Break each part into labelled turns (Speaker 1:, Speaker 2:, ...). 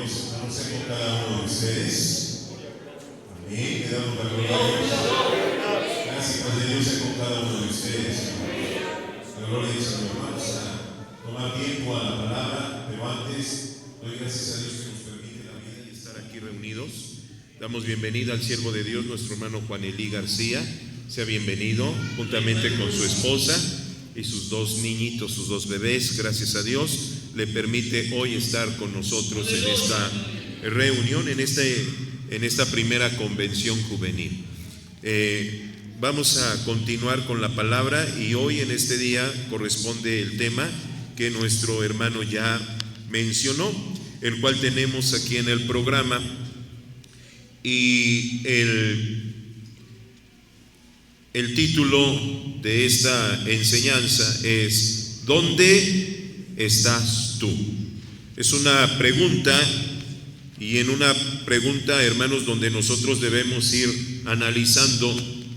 Speaker 1: Dios, hermanos, con cada uno de ustedes. Amén. Le damos la gloria a Dios. Gracias de Dios con cada uno de ustedes. La gloria del Señor. Vamos a tomar tiempo a la palabra, pero antes doy gracias a Dios que nos permite la vida y estar aquí reunidos. Damos bienvenida al siervo de Dios, nuestro hermano Juan Elí García. Sea bienvenido juntamente con su esposa y sus dos niñitos, sus dos bebés. Gracias a Dios le permite hoy estar con nosotros en esta reunión, en esta primera convención juvenil. Vamos a continuar con la palabra y hoy en este día corresponde el tema que nuestro hermano ya mencionó, el cual tenemos aquí en el programa, y el título de esta enseñanza es ¿dónde estás tú? Es una pregunta, y en una pregunta, hermanos, donde nosotros debemos ir analizando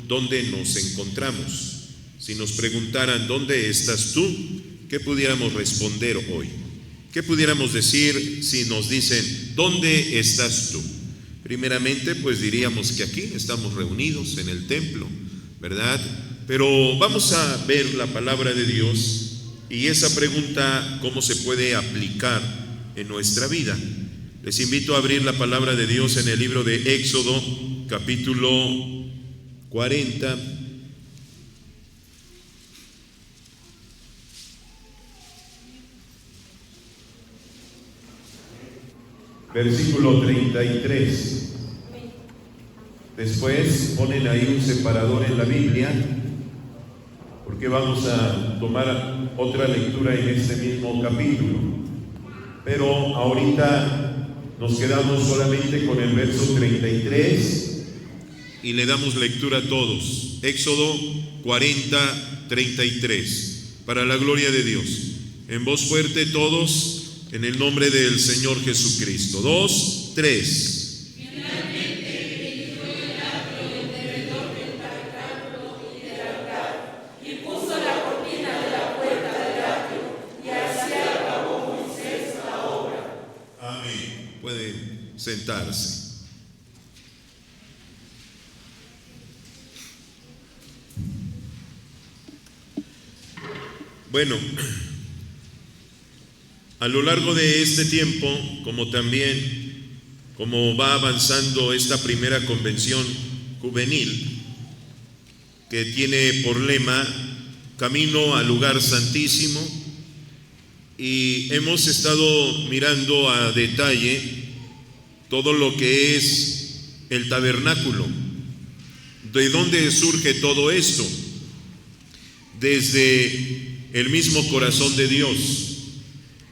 Speaker 1: dónde nos encontramos. Si nos preguntaran ¿dónde estás tú?, ¿qué pudiéramos responder hoy? ¿Qué pudiéramos decir si nos dicen ¿dónde estás tú? Primeramente, pues diríamos que aquí estamos reunidos en el templo, ¿verdad? Pero vamos a ver la palabra de Dios y esa pregunta cómo se puede aplicar en nuestra vida. Les invito a abrir la palabra de Dios en el libro de Éxodo, capítulo 40. Versículo 33. Después ponen ahí un separador en la Biblia, porque vamos a tomar otra lectura en este mismo capítulo. Pero ahorita nos quedamos solamente con el verso 33 y le damos lectura a todos. Éxodo 40, 33. Para la gloria de Dios. En voz fuerte todos, en el nombre del Señor Jesucristo. 2, 3. Sentarse. Bueno, a lo largo de este tiempo, como va avanzando esta primera convención juvenil, que tiene por lema Camino al Lugar Santísimo, y hemos estado mirando a detalle todo lo que es el tabernáculo. ¿De dónde surge todo esto? Desde el mismo corazón de Dios.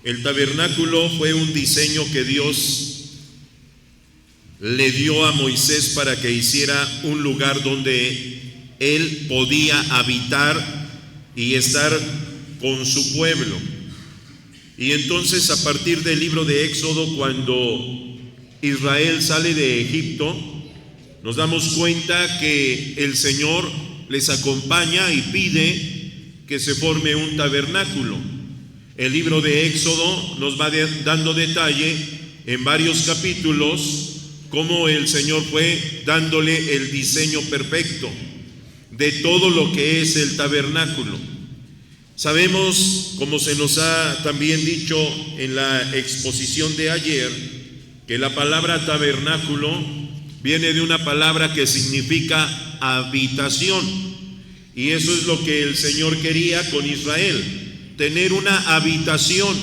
Speaker 1: El tabernáculo fue un diseño que Dios le dio a Moisés para que hiciera un lugar donde él podía habitar y estar con su pueblo. Y entonces, a partir del libro de Éxodo, cuando Israel sale de Egipto, nos damos cuenta que el Señor les acompaña y pide que se forme un tabernáculo. El libro de Éxodo nos va dando detalle en varios capítulos cómo el Señor fue dándole el diseño perfecto de todo lo que es el tabernáculo. Sabemos, como se nos ha también dicho en la exposición de ayer, que la palabra tabernáculo viene de una palabra que significa habitación, y eso es lo que el Señor quería con Israel, tener una habitación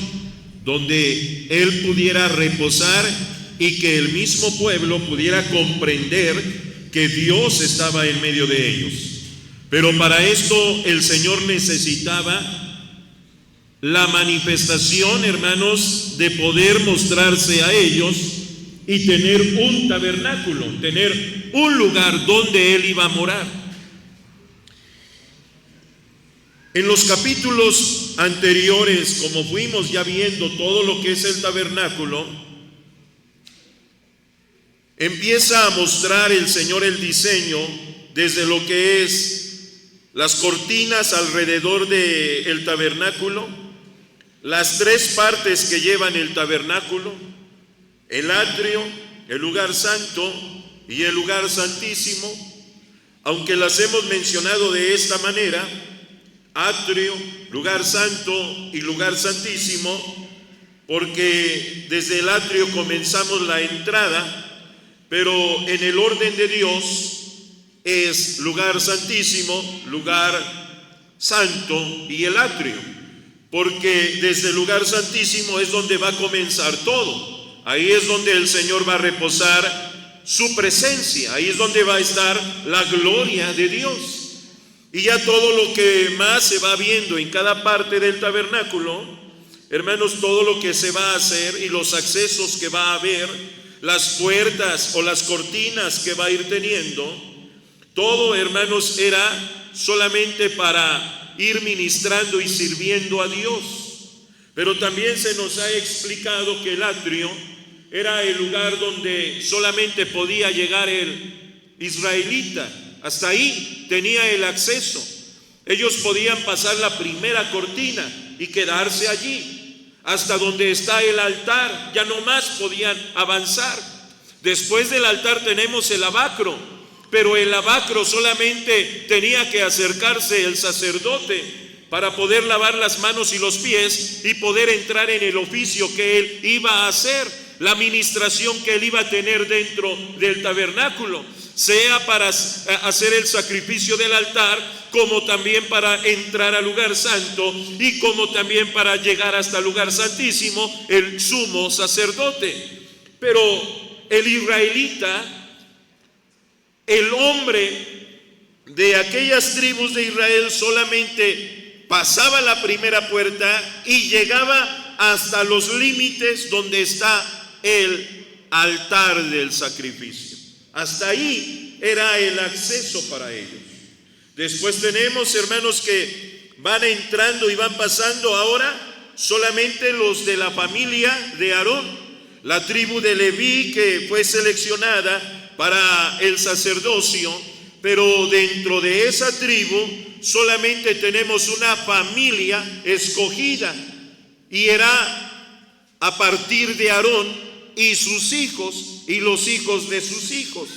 Speaker 1: donde Él pudiera reposar y que el mismo pueblo pudiera comprender que Dios estaba en medio de ellos. Pero para esto el Señor necesitaba la manifestación, hermanos, de poder mostrarse a ellos y tener un tabernáculo, tener un lugar donde Él iba a morar. En los capítulos anteriores, como fuimos ya viendo todo lo que es el tabernáculo, empieza a mostrar el Señor el diseño desde lo que es las cortinas alrededor del tabernáculo, las tres partes que llevan el tabernáculo, el atrio, el lugar santo y el lugar santísimo. Aunque las hemos mencionado de esta manera, atrio, lugar santo y lugar santísimo, porque desde el atrio comenzamos la entrada, pero en el orden de Dios es lugar santísimo, lugar santo y el atrio, porque desde el lugar santísimo es donde va a comenzar todo. Ahí es donde el Señor va a reposar su presencia, ahí es donde va a estar la gloria de Dios. Y ya todo lo que más se va viendo en cada parte del tabernáculo, hermanos, todo lo que se va a hacer y los accesos que va a haber, las puertas o las cortinas que va a ir teniendo, todo, hermanos, era solamente para ir ministrando y sirviendo a Dios. Pero también se nos ha explicado que el atrio era el lugar donde solamente podía llegar el israelita. Hasta ahí tenía el acceso. Ellos podían pasar la primera cortina y quedarse allí, hasta donde está el altar. Ya no más podían avanzar. Después del altar tenemos el lavacro, pero el lavacro solamente tenía que acercarse el sacerdote para poder lavar las manos y los pies y poder entrar en el oficio que él iba a hacer, la ministración que él iba a tener dentro del tabernáculo, sea para hacer el sacrificio del altar, como también para entrar al lugar santo y como también para llegar hasta el lugar santísimo, el sumo sacerdote. Pero el israelita, el hombre de aquellas tribus de Israel, solamente pasaba la primera puerta y llegaba hasta los límites donde está el altar del sacrificio. Hasta ahí era el acceso para ellos. Después tenemos, hermanos, que van entrando y van pasando ahora solamente los de la familia de Aarón, la tribu de Leví, que fue seleccionada para el sacerdocio, pero dentro de esa tribu solamente tenemos una familia escogida, y era a partir de Aarón y sus hijos y los hijos de sus hijos,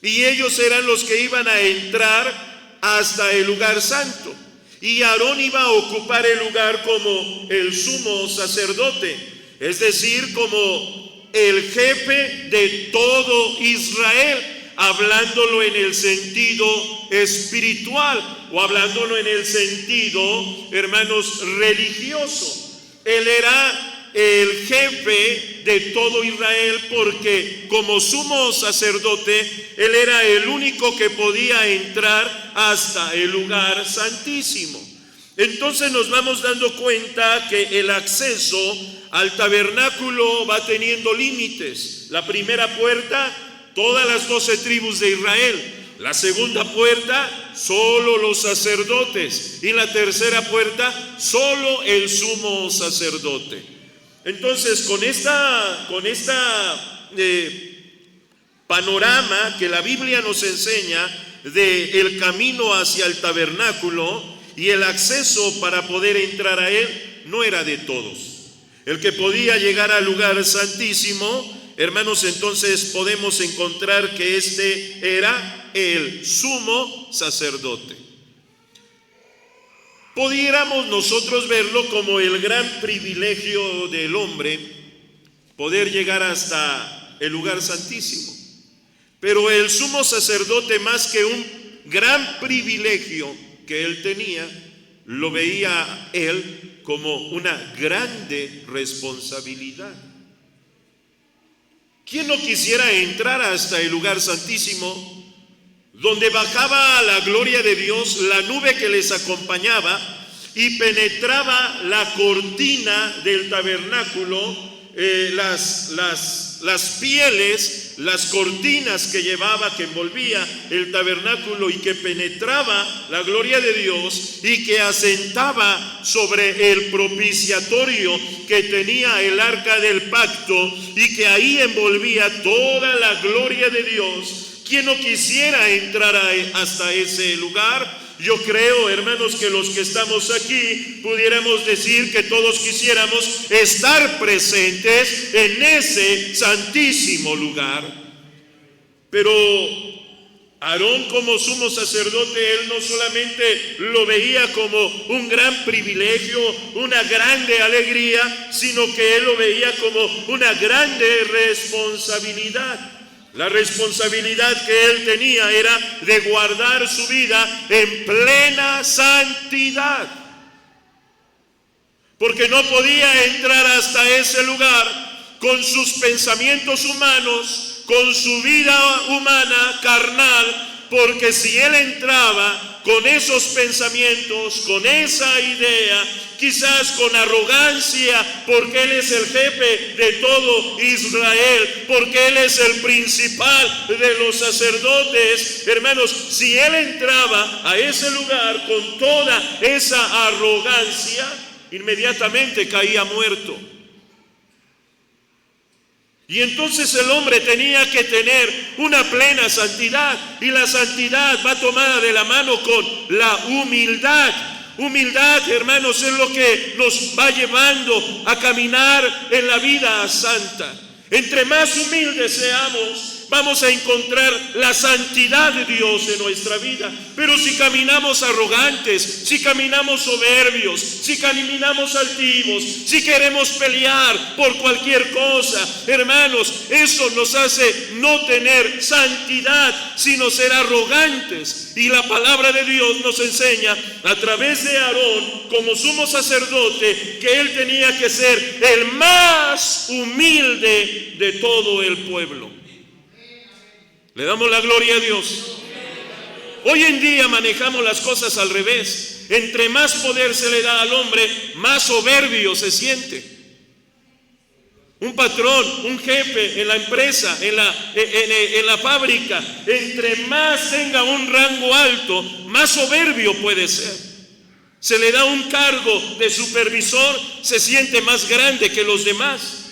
Speaker 1: y ellos eran los que iban a entrar hasta el lugar santo, y Aarón iba a ocupar el lugar como el sumo sacerdote, es decir, como el jefe de todo Israel, hablándolo en el sentido espiritual o hablándolo en el sentido, hermanos, religioso. Él era el jefe de todo Israel, porque como sumo sacerdote, él era el único que podía entrar hasta el lugar santísimo. Entonces nos vamos dando cuenta que el acceso al tabernáculo va teniendo límites. La primera puerta, todas las 12 tribus de Israel. La segunda puerta, solo los sacerdotes. Y la tercera puerta, solo el sumo sacerdote. Entonces, con esta panorama que la Biblia nos enseña de el camino hacia el tabernáculo y el acceso para poder entrar a él, no era de todos. El que podía llegar al lugar santísimo, hermanos, entonces podemos encontrar que este era el sumo sacerdote. Pudiéramos nosotros verlo como el gran privilegio del hombre, poder llegar hasta el lugar santísimo. Pero el sumo sacerdote, más que un gran privilegio que él tenía, lo veía él como una grande responsabilidad. ¿Quién no quisiera entrar hasta el lugar santísimo, donde bajaba la gloria de Dios, la nube que les acompañaba, y penetraba la cortina del tabernáculo, las pieles, las cortinas que llevaba, que envolvía el tabernáculo y que penetraba la gloria de Dios y que asentaba sobre el propiciatorio que tenía el arca del pacto y que ahí envolvía toda la gloria de Dios? ¿Quién no quisiera entrar hasta ese lugar? Yo creo, hermanos, que los que estamos aquí pudiéramos decir que todos quisiéramos estar presentes en ese santísimo lugar. Pero Aarón, como sumo sacerdote, él no solamente lo veía como un gran privilegio, una grande alegría, sino que él lo veía como una grande responsabilidad. La responsabilidad que él tenía era de guardar su vida en plena santidad, porque no podía entrar hasta ese lugar con sus pensamientos humanos, con su vida humana, carnal, porque si él entraba con esos pensamientos, con esa idea, quizás con arrogancia, porque él es el jefe de todo Israel, porque él es el principal de los sacerdotes, hermanos, si él entraba a ese lugar con toda esa arrogancia, inmediatamente caía muerto. Y entonces el hombre tenía que tener una plena santidad, y la santidad va tomada de la mano con la humildad. Humildad, hermanos, es lo que nos va llevando a caminar en la vida santa. Entre más humildes seamos, vamos a encontrar la santidad de Dios en nuestra vida. Pero si caminamos arrogantes, si caminamos soberbios, si caminamos altivos, si queremos pelear por cualquier cosa, hermanos, eso nos hace no tener santidad, sino ser arrogantes. Y la palabra de Dios nos enseña a través de Aarón, como sumo sacerdote, que él tenía que ser el más humilde de todo el pueblo. Le damos la gloria a Dios. Hoy en día manejamos las cosas al revés. Entre más poder se le da al hombre, más soberbio se siente. Un patrón, un jefe en la empresa, en la fábrica, entre más tenga un rango alto, más soberbio puede ser. Se le da un cargo de supervisor, se siente más grande que los demás.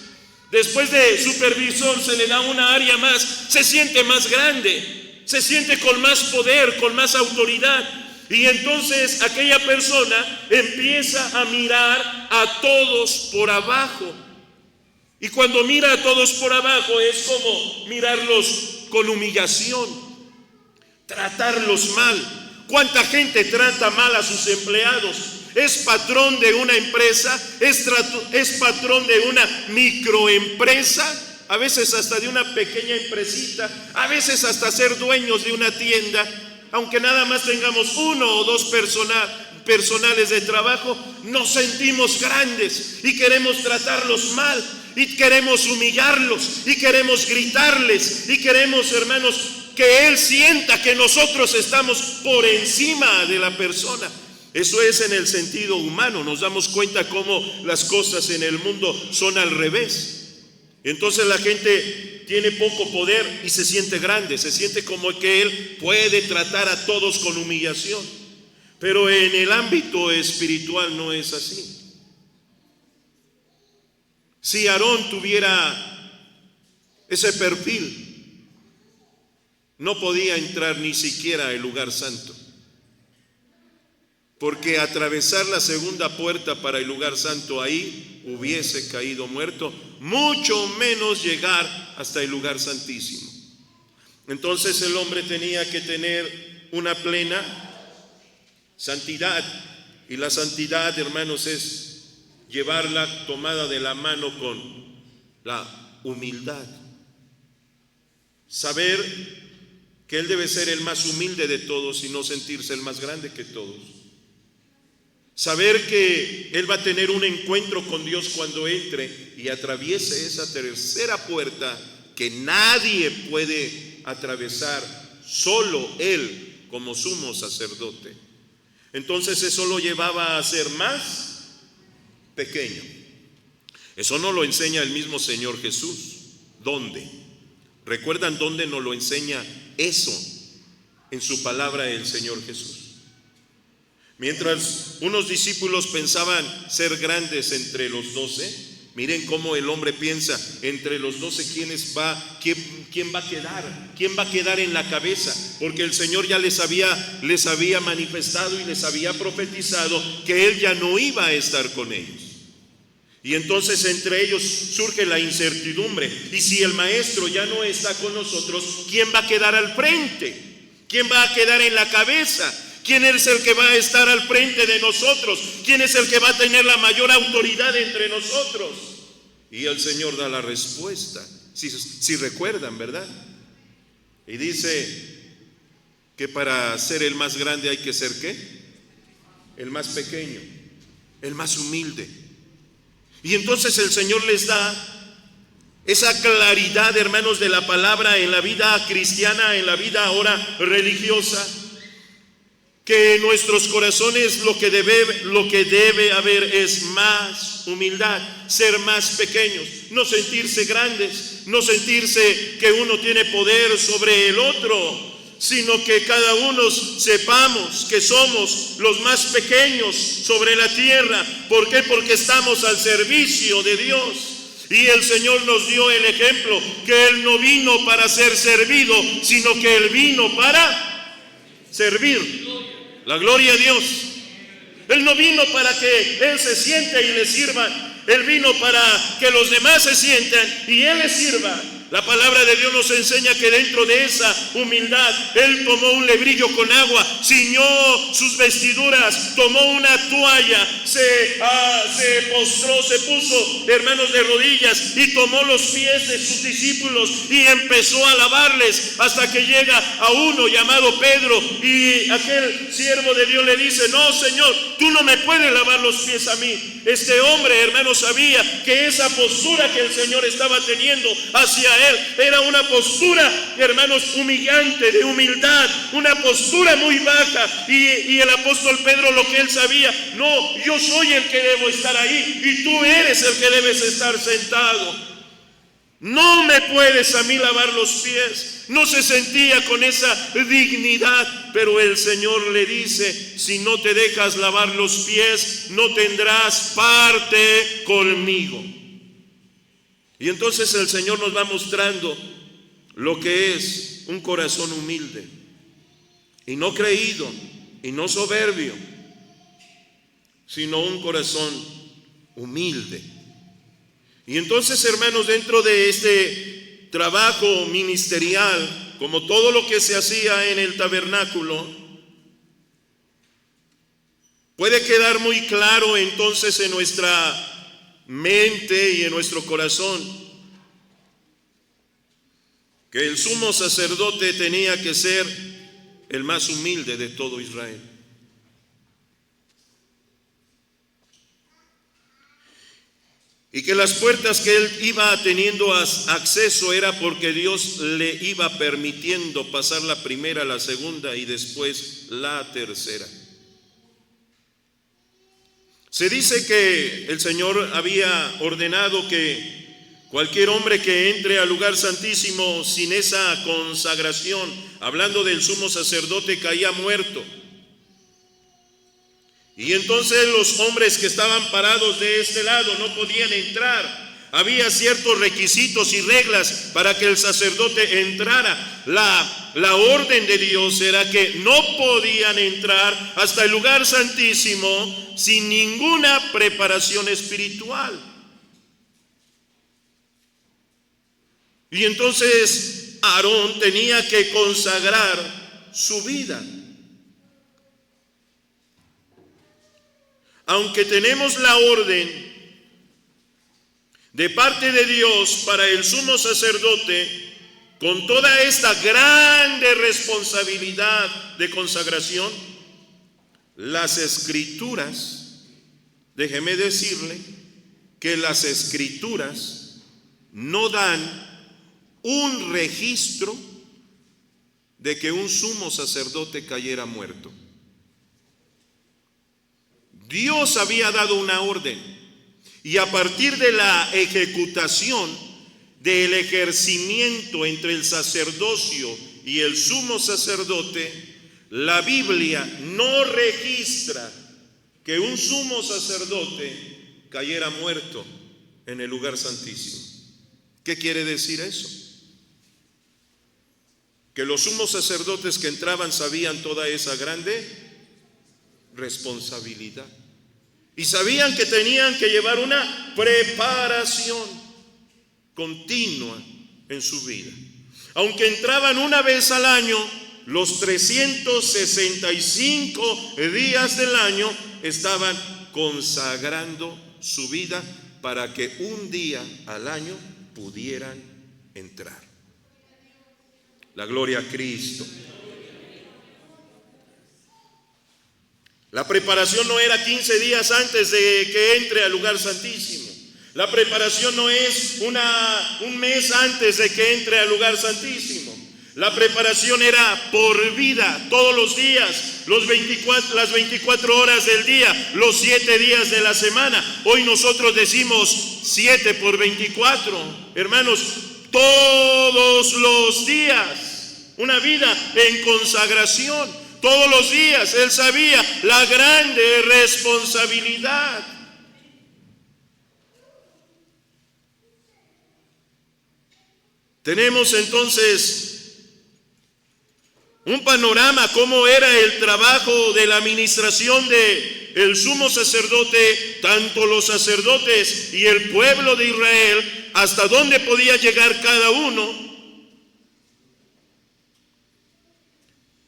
Speaker 1: Después de supervisor se le da una área más, se siente más grande, se siente con más poder, con más autoridad. Y entonces aquella persona empieza a mirar a todos por abajo. Y cuando mira a todos por abajo es como mirarlos con humillación, tratarlos mal. ¿Cuánta gente trata mal a sus empleados? Es patrón de una empresa, es patrón de una microempresa, a veces hasta de una pequeña empresita, a veces hasta ser dueños de una tienda, aunque nada más tengamos uno o dos personales de trabajo, nos sentimos grandes y queremos tratarlos mal, y queremos humillarlos, y queremos gritarles, y queremos, hermanos, que él sienta que nosotros estamos por encima de la persona. Eso es en el sentido humano. Nos damos cuenta cómo las cosas en el mundo son al revés. Entonces la gente tiene poco poder y se siente grande, se siente como que él puede tratar a todos con humillación. Pero en el ámbito espiritual no es así. Si Aarón tuviera ese perfil, no podía entrar ni siquiera al lugar santo. Porque atravesar la segunda puerta para el lugar santo, ahí hubiese caído muerto, mucho menos llegar hasta el lugar santísimo. Entonces el hombre tenía que tener una plena santidad, y la santidad, hermanos, es llevarla tomada de la mano con la humildad. Saber que él debe ser el más humilde de todos y no sentirse el más grande que todos. Saber que él va a tener un encuentro con Dios cuando entre y atraviese esa tercera puerta que nadie puede atravesar, solo él como sumo sacerdote. Entonces eso lo llevaba a ser más pequeño. Eso nos lo enseña el mismo Señor Jesús. ¿Dónde? ¿Recuerdan dónde nos lo enseña eso? En su palabra el Señor Jesús. Mientras unos discípulos pensaban ser grandes entre los 12, Miren cómo el hombre piensa, entre los 12, ¿quién va a quedar? ¿Quién va a quedar en la cabeza? Porque el Señor ya les había manifestado y les había profetizado que Él ya no iba a estar con ellos. Y entonces entre ellos surge la incertidumbre. Y si el maestro ya no está con nosotros, ¿quién va a quedar al frente? ¿Quién va a quedar en la cabeza? ¿Quién es el que va a estar al frente de nosotros? ¿Quién es el que va a tener la mayor autoridad entre nosotros? Y el Señor da la respuesta, si recuerdan, ¿verdad? Y dice que para ser el más grande hay que ser ¿qué? El más pequeño, el más humilde. Y entonces el Señor les da esa claridad, hermanos, de la palabra en la vida cristiana, en la vida ahora religiosa, que en nuestros corazones lo que debe haber es más humildad, ser más pequeños, no sentirse grandes, no sentirse que uno tiene poder sobre el otro, sino que cada uno sepamos que somos los más pequeños sobre la tierra. ¿Por qué? Porque estamos al servicio de Dios. Y el Señor nos dio el ejemplo que Él no vino para ser servido, sino que Él vino para servir. La gloria a Dios. Él no vino para que Él se siente y le sirvan. Él vino para que los demás se sientan y Él les sirva. La palabra de Dios nos enseña que dentro de esa humildad, Él tomó un lebrillo con agua, ciñó sus vestiduras, tomó una toalla, se postró, se puso, hermanos, de rodillas y tomó los pies de sus discípulos y empezó a lavarles hasta que llega a uno llamado Pedro, y aquel siervo de Dios le dice: no, Señor, tú no me puedes lavar los pies a mí. Este hombre, hermano, sabía que esa postura que el Señor estaba teniendo hacia él era una postura, hermanos, humillante, de humildad, una postura muy baja. Y el apóstol Pedro, lo que él sabía: no, yo soy el que debo estar ahí y tú eres el que debes estar sentado. No me puedes a mí lavar los pies. No se sentía con esa dignidad, pero el Señor le dice: si no te dejas lavar los pies, no tendrás parte conmigo. Y entonces el Señor nos va mostrando lo que es un corazón humilde, y no creído, y no soberbio, sino un corazón humilde. Y entonces, hermanos, dentro de este trabajo ministerial, como todo lo que se hacía en el tabernáculo, puede quedar muy claro entonces en nuestra mente y en nuestro corazón que el sumo sacerdote tenía que ser el más humilde de todo Israel. Y que las puertas que él iba teniendo acceso era porque Dios le iba permitiendo pasar la primera, la segunda y después la tercera. Se dice que el Señor había ordenado que cualquier hombre que entre al lugar santísimo sin esa consagración, hablando del sumo sacerdote, caía muerto. Y entonces los hombres que estaban parados de este lado no podían entrar. Había ciertos requisitos y reglas para que el sacerdote entrara. La orden de Dios era que no podían entrar hasta el lugar santísimo sin ninguna preparación espiritual. Y entonces Aarón tenía que consagrar su vida. Aunque tenemos la orden de parte de Dios para el sumo sacerdote, con toda esta grande responsabilidad de consagración, las escrituras, déjeme decirle que las escrituras no dan un registro de que un sumo sacerdote cayera muerto. Dios había dado una orden, y a partir de la ejecutación del ejercimiento entre el sacerdocio y el sumo sacerdote, la Biblia no registra que un sumo sacerdote cayera muerto. en el lugar santísimo. ¿Qué quiere decir eso? Que los sumos sacerdotes que entraban sabían toda esa grande responsabilidad. Y sabían que tenían que llevar una preparación continua en su vida. Aunque entraban una vez al año, los 365 días del año estaban consagrando su vida para que un día al año pudieran entrar. La gloria a Cristo. La preparación no era 15 días antes de que entre al lugar santísimo. La preparación no es un mes antes de que entre al lugar santísimo. La preparación era por vida, todos los días, las 24 horas del día, los 7 días de la semana. Hoy nosotros decimos 7 por 24. Hermanos, todos los días, una vida en consagración. Todos los días él sabía la grande responsabilidad. Tenemos entonces un panorama cómo era el trabajo de la administración de el sumo sacerdote, tanto los sacerdotes y el pueblo de Israel, hasta dónde podía llegar cada uno.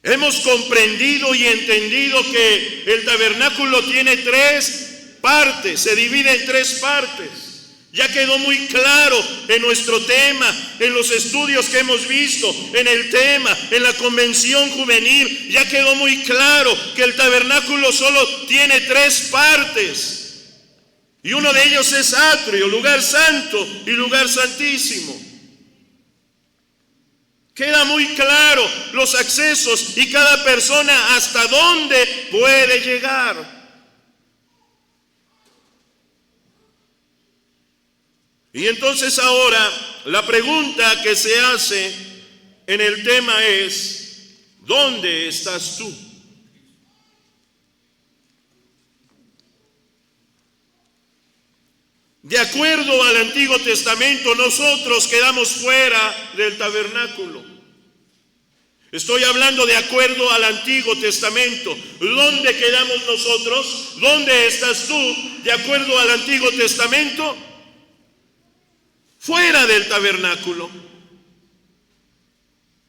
Speaker 1: Hemos comprendido y entendido que el tabernáculo tiene 3 partes, se divide en 3 partes. Ya quedó muy claro en nuestro tema, en los estudios que hemos visto, en el tema, en la convención juvenil, ya quedó muy claro que el tabernáculo solo tiene 3 partes. Y uno de ellos es atrio, lugar santo y lugar santísimo. Queda muy claro los accesos y cada persona hasta dónde puede llegar. Y entonces ahora la pregunta que se hace en el tema es, ¿dónde estás tú? De acuerdo al Antiguo Testamento, nosotros quedamos fuera del tabernáculo. Estoy hablando de acuerdo al Antiguo Testamento. ¿Dónde quedamos nosotros? ¿Dónde estás tú? De acuerdo al Antiguo Testamento, fuera del tabernáculo.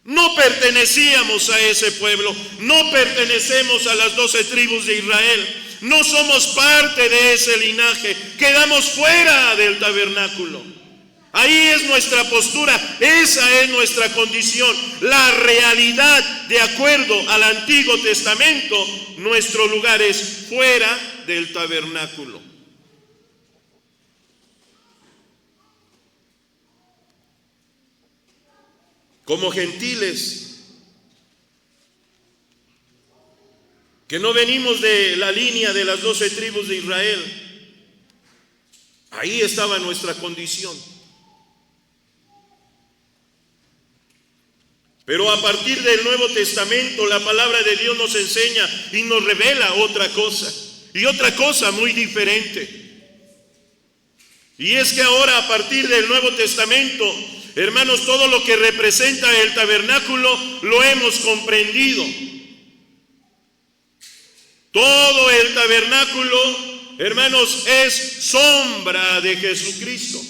Speaker 1: No pertenecíamos a ese pueblo, no pertenecemos a las 12 tribus de Israel, no somos parte de ese linaje, quedamos fuera del tabernáculo. Ahí es nuestra postura, esa es nuestra condición, la realidad de acuerdo al Antiguo Testamento, nuestro lugar es fuera del tabernáculo. Como gentiles, que no venimos de la línea de las 12 tribus de Israel, ahí estaba nuestra condición. Pero a partir del Nuevo Testamento, la palabra de Dios nos enseña y nos revela otra cosa, y otra cosa muy diferente. Y es que ahora, a partir del Nuevo Testamento, hermanos, todo lo que representa el tabernáculo lo hemos comprendido. Todo el tabernáculo, hermanos, es sombra de Jesucristo.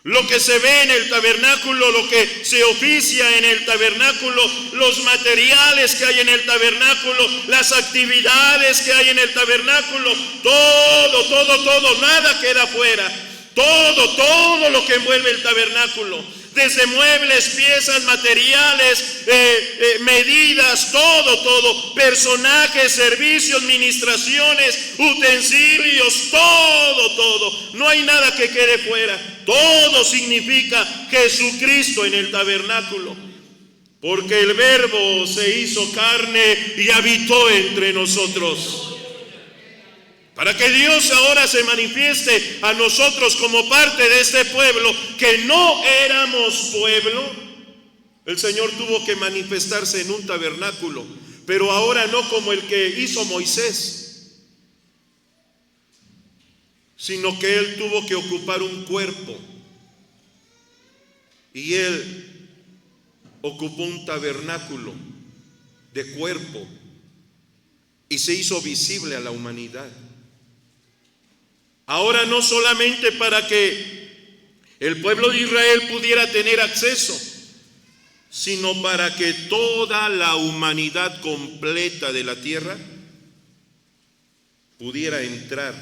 Speaker 1: Lo que se ve en el tabernáculo, lo que se oficia en el tabernáculo, los materiales que hay en el tabernáculo, las actividades que hay en el tabernáculo, todo, nada queda fuera. Todo lo que envuelve el tabernáculo, desde muebles, piezas, materiales, medidas, todo, personajes, servicios, ministraciones, utensilios, todo, no hay nada que quede fuera. Todo significa Jesucristo en el tabernáculo, porque el Verbo se hizo carne y habitó entre nosotros. Para que Dios ahora se manifieste a nosotros como parte de este pueblo, que no éramos pueblo, el Señor tuvo que manifestarse en un tabernáculo, pero ahora no como el que hizo Moisés. sino que Él tuvo que ocupar un cuerpo. Y Él ocupó un tabernáculo de cuerpo y se hizo visible a la humanidad. Ahora no solamente para que el pueblo de Israel pudiera tener acceso, sino para que toda la humanidad completa de la tierra pudiera entrar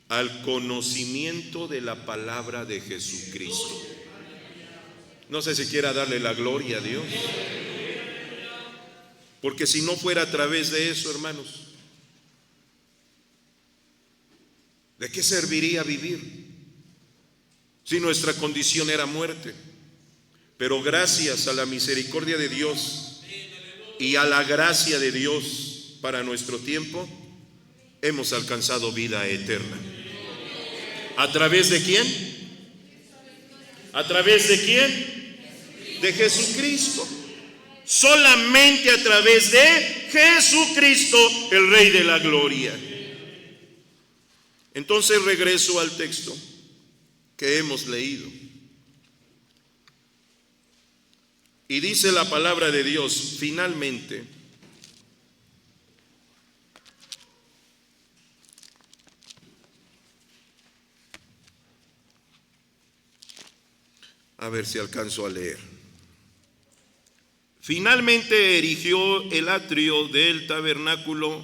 Speaker 1: al conocimiento de la palabra de Jesucristo. No sé si quiera darle la gloria a Dios, porque si no fuera a través de eso, hermanos, ¿de qué serviría vivir si nuestra condición era muerte? Pero gracias a la misericordia de Dios y a la gracia de Dios para nuestro tiempo, hemos alcanzado vida eterna. ¿A través de quién? ¿A través de quién? De Jesucristo. Solamente a través de Jesucristo, el Rey de la Gloria. Entonces regreso al texto que hemos leído. Y dice la palabra de Dios, finalmente, a ver si alcanzo a leer. Finalmente erigió el atrio del tabernáculo,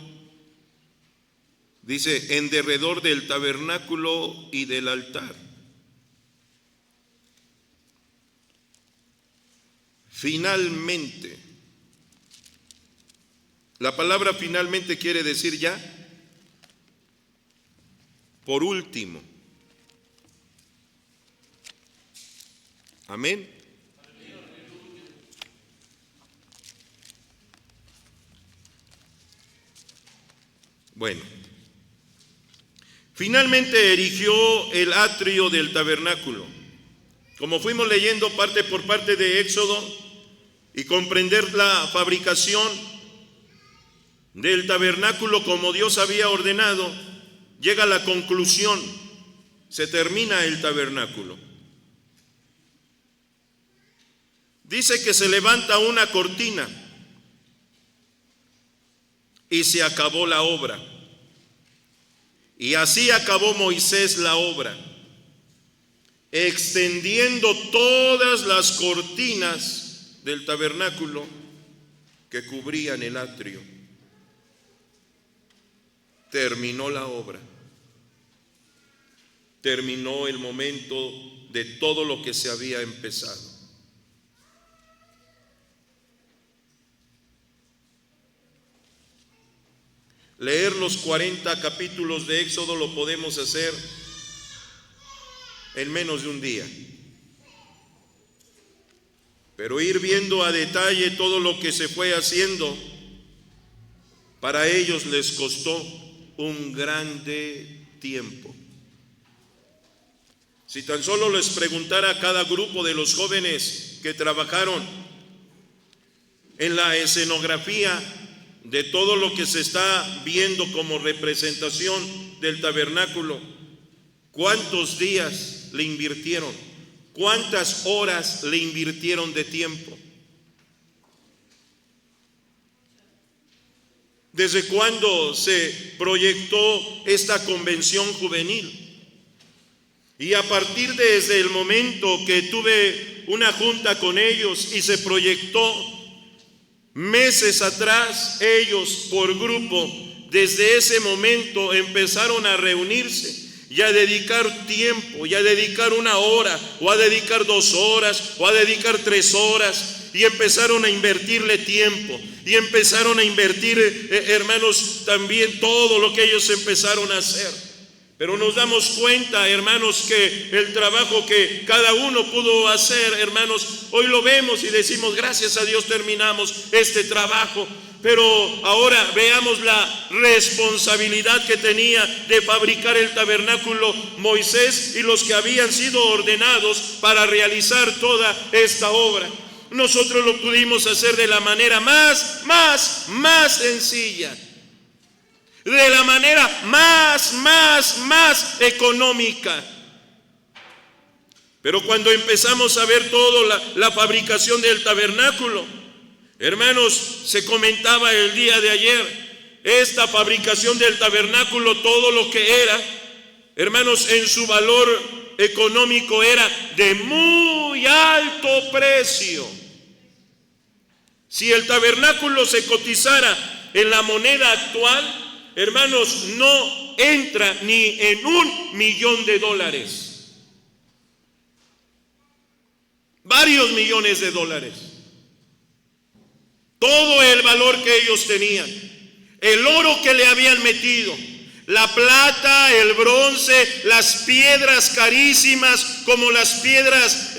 Speaker 1: dice, en derredor del tabernáculo y del altar. Finalmente. La palabra finalmente quiere decir ya, por último. Amén. Bueno, finalmente erigió el atrio del tabernáculo. Como fuimos leyendo parte por parte de Éxodo y comprender la fabricación del tabernáculo como Dios había ordenado, llega a la conclusión, se termina el tabernáculo. Dice que se levanta una cortina y se acabó la obra. Y así acabó Moisés la obra, extendiendo todas las cortinas del tabernáculo que cubrían el atrio. Terminó la obra. Terminó el momento de todo lo que se había empezado. Leer los 40 capítulos de Éxodo lo podemos hacer en menos de un día. Pero ir viendo a detalle todo lo que se fue haciendo, para ellos les costó un grande tiempo. Si tan solo les preguntara a cada grupo de los jóvenes que trabajaron en la escenografía de todo lo que se está viendo como representación del tabernáculo, ¿cuántos días le invirtieron? ¿Cuántas horas le invirtieron de tiempo? ¿Desde cuándo se proyectó esta convención juvenil? Y a partir desde el momento que tuve una junta con ellos y se proyectó, meses atrás, ellos por grupo, desde ese momento empezaron a reunirse y a dedicar tiempo, y a dedicar 1 hora, o a dedicar 2 horas, o a dedicar 3 horas, y empezaron a invertirle tiempo, y empezaron a invertir, hermanos, también todo lo que ellos empezaron a hacer. Pero nos damos cuenta, hermanos, que el trabajo que cada uno pudo hacer, hermanos, hoy lo vemos y decimos, gracias a Dios terminamos este trabajo. Pero ahora veamos la responsabilidad que tenía de fabricar el tabernáculo Moisés y los que habían sido ordenados para realizar toda esta obra. Nosotros lo pudimos hacer de la manera más sencilla. de la manera más económica. Pero cuando empezamos a ver toda la fabricación del tabernáculo, hermanos, se comentaba el día de ayer, esta fabricación del tabernáculo, todo lo que era, hermanos, en su valor económico era de muy alto precio. Si el tabernáculo se cotizara en la moneda actual, hermanos, no entra ni en $1,000,000. Varios millones de dólares. Todo el valor que ellos tenían, el oro que le habían metido, la plata, el bronce, las piedras carísimas, como las piedras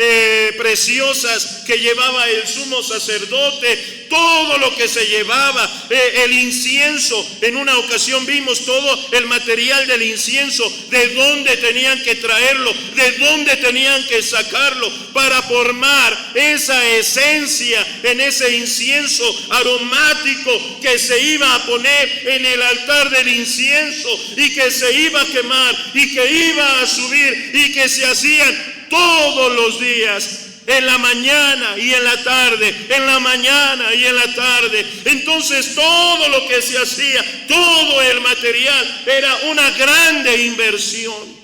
Speaker 1: preciosas que llevaba el sumo sacerdote, todo lo que se llevaba, el incienso. En una ocasión vimos todo el material del incienso, de dónde tenían que traerlo, de dónde tenían que sacarlo para formar esa esencia en ese incienso aromático que se iba a poner en el altar del incienso y que se iba a quemar y que iba a subir y que se hacían todos los días, en la mañana y en la tarde, en la mañana y en la tarde. Entonces todo lo que se hacía, todo el material, era una grande inversión.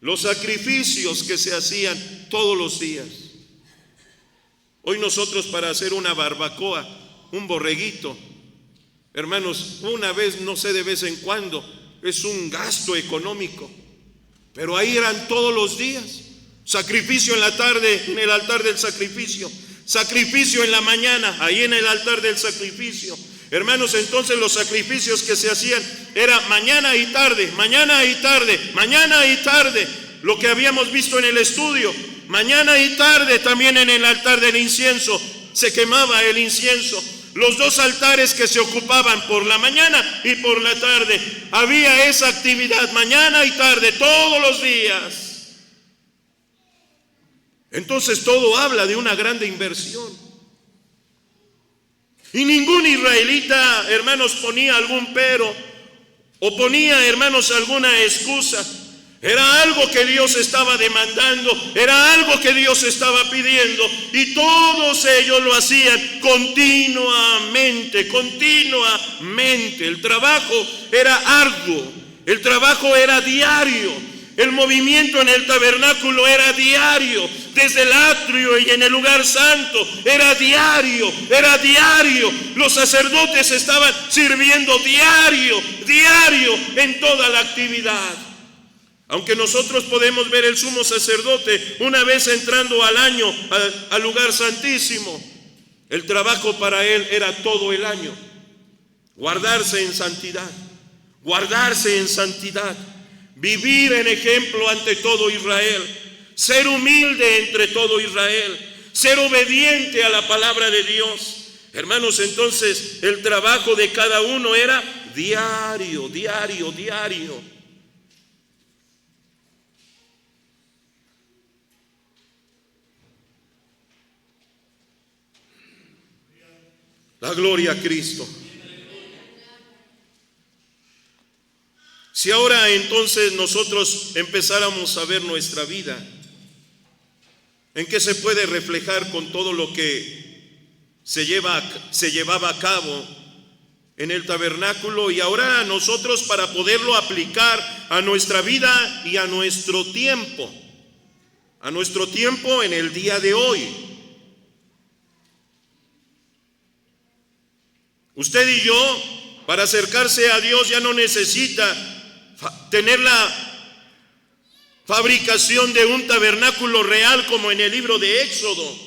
Speaker 1: Los sacrificios que se hacían todos los días. Hoy nosotros, para hacer una barbacoa, un borreguito, hermanos, una vez, no sé, de vez en cuando, es un gasto económico. Pero ahí eran todos los días. Sacrificio en la tarde en el altar del sacrificio, sacrificio en la mañana ahí en el altar del sacrificio. Hermanos, entonces los sacrificios que se hacían era mañana y tarde, mañana y tarde, mañana y tarde. Lo que habíamos visto en el estudio, mañana y tarde también en el altar del incienso se quemaba el incienso. Los dos altares que se ocupaban por la mañana y por la tarde, había esa actividad mañana y tarde todos los días. Entonces todo habla de una grande inversión. Y ningún israelita, hermanos, ponía algún pero o ponía, hermanos, alguna excusa. Era algo que Dios estaba demandando, era algo que Dios estaba pidiendo, y todos ellos lo hacían continuamente. El trabajo era arduo, el trabajo era diario. El movimiento en el tabernáculo era diario, desde el atrio y en el lugar santo, era diario. Los sacerdotes estaban sirviendo diario en toda la actividad. Aunque nosotros podemos ver el sumo sacerdote una vez entrando al año al lugar santísimo, el trabajo para él era todo el año. Guardarse en santidad. Vivir en ejemplo ante todo Israel, ser humilde entre todo Israel, ser obediente a la palabra de Dios. Hermanos, entonces el trabajo de cada uno era diario. La gloria a Cristo. Si ahora entonces nosotros empezáramos a ver nuestra vida, ¿en qué se puede reflejar con todo lo que se llevaba a cabo en el tabernáculo? Y ahora nosotros, para poderlo aplicar a nuestra vida y a nuestro tiempo en el día de hoy. Usted y yo, para acercarse a Dios, ya no necesita tener la fabricación de un tabernáculo real como en el libro de Éxodo.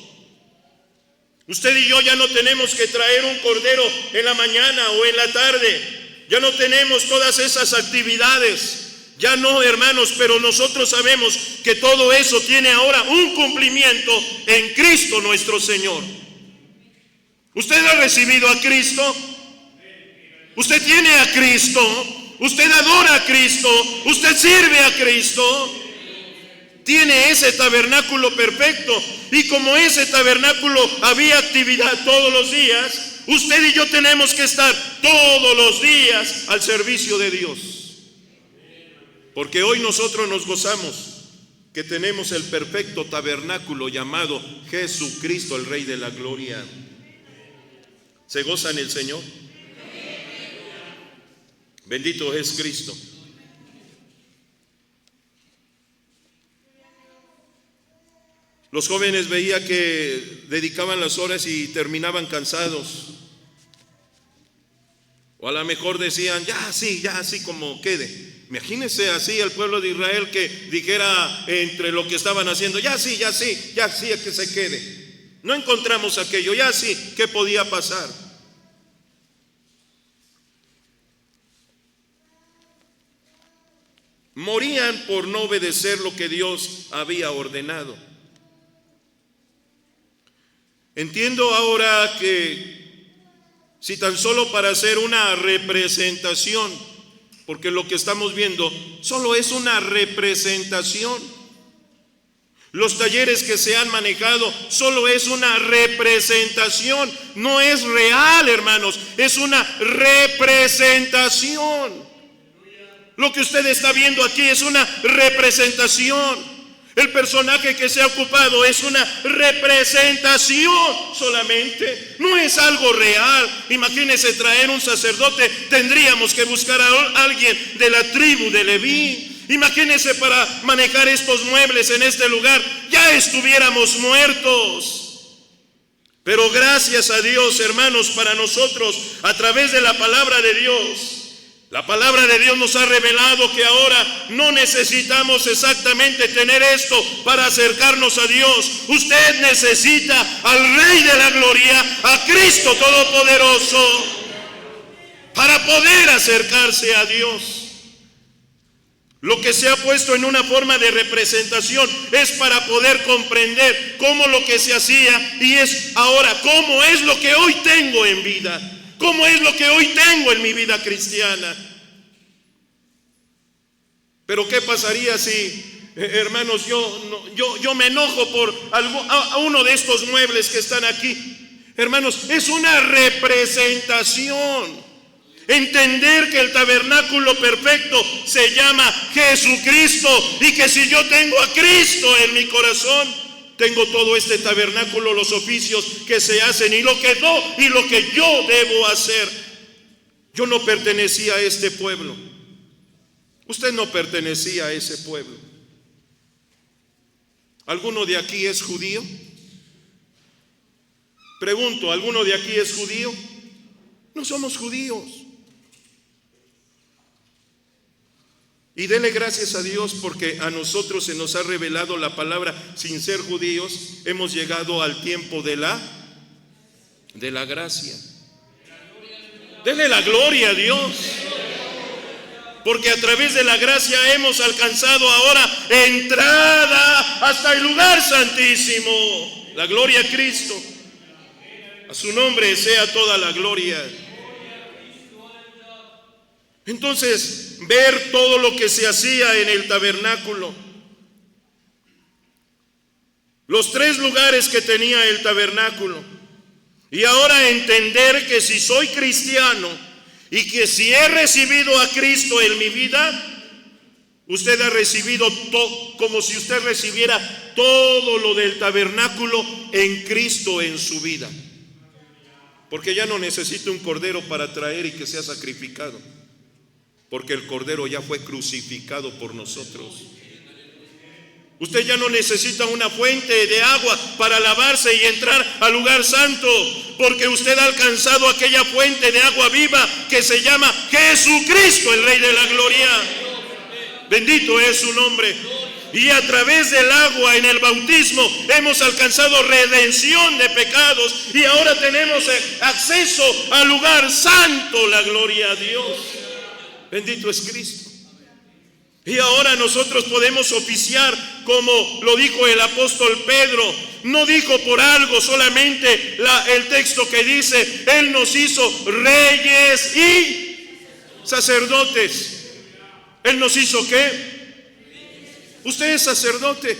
Speaker 1: Usted y yo ya no tenemos que traer un cordero en la mañana o en la tarde. Ya no tenemos todas esas actividades. Ya no, hermanos, pero nosotros sabemos que todo eso tiene ahora un cumplimiento en Cristo nuestro Señor. ¿Usted ha recibido a Cristo? ¿Usted tiene a Cristo? ¿Usted adora a Cristo? ¿Usted sirve a Cristo? Tiene ese tabernáculo perfecto. Y como ese tabernáculo había actividad todos los días, Usted y yo tenemos que estar todos los días al servicio de Dios. Porque hoy nosotros nos gozamos que tenemos el perfecto tabernáculo llamado Jesucristo, el Rey de la Gloria. ¿Se goza en el Señor? Bendito es Cristo. Los jóvenes veía que dedicaban las horas y terminaban cansados. O a lo mejor decían, ya así como quede. Imagínense así el pueblo de Israel que dijera entre lo que estaban haciendo, ya sí, que se quede. No encontramos aquello, ya sí, ¿qué podía pasar? Morían por no obedecer lo que Dios había ordenado. Entiendo ahora que si tan solo para hacer una representación, porque lo que estamos viendo solo es una representación. Los talleres que se han manejado solo es una representación, no es real, hermanos, es una representación. Lo que usted está viendo aquí es una representación. El personaje que se ha ocupado es una representación solamente, no es algo real. Imagínese traer un sacerdote, tendríamos que buscar a alguien de la tribu de Leví. Imagínese para manejar estos muebles en este lugar, ya estuviéramos muertos. Pero gracias a Dios, hermanos, para nosotros, a través de la palabra de Dios, la palabra de Dios nos ha revelado que ahora no necesitamos exactamente tener esto para acercarnos a Dios. Usted necesita al Rey de la Gloria, a Cristo Todopoderoso, para poder acercarse a Dios. Lo que se ha puesto en una forma de representación es para poder comprender cómo lo que se hacía y es ahora cómo es lo que hoy tengo en vida. ¿Cómo es lo que hoy tengo en mi vida cristiana? Pero ¿qué pasaría si, hermanos, yo me enojo por a uno de estos muebles que están aquí? Hermanos, es una representación. Entender que el tabernáculo perfecto se llama Jesucristo y que si yo tengo a Cristo en mi corazón, tengo todo este tabernáculo, los oficios que se hacen y lo que yo debo hacer. Yo no pertenecía a este pueblo. Usted no pertenecía a ese pueblo. ¿Alguno de aquí es judío? Pregunto, ¿alguno de aquí es judío? No somos judíos. Y dele gracias a Dios porque a nosotros se nos ha revelado la palabra. Sin ser judíos hemos llegado al tiempo de la gracia. Dele la gloria a Dios, porque a través de la gracia hemos alcanzado ahora entrada hasta el lugar santísimo. La gloria a Cristo. A su nombre sea toda la gloria. Entonces, ver todo lo que se hacía en el tabernáculo, los 3 lugares que tenía el tabernáculo, y ahora entender que si soy cristiano y que si he recibido a Cristo en mi vida, usted ha recibido todo, como si usted recibiera todo lo del tabernáculo en Cristo en su vida, porque ya no necesita un cordero para traer y que sea sacrificado, porque el cordero ya fue crucificado por nosotros. Usted ya no necesita una fuente de agua para lavarse y entrar al lugar santo, porque usted ha alcanzado aquella fuente de agua viva que se llama Jesucristo, el Rey de la Gloria. Bendito es su nombre. Y a través del agua en el bautismo hemos alcanzado redención de pecados y ahora tenemos acceso al lugar santo. La gloria a Dios. Bendito es Cristo. Y ahora nosotros podemos oficiar como lo dijo el apóstol Pedro. No dijo por algo solamente el texto que dice: Él nos hizo reyes y sacerdotes. ¿Él nos hizo qué? Usted es sacerdote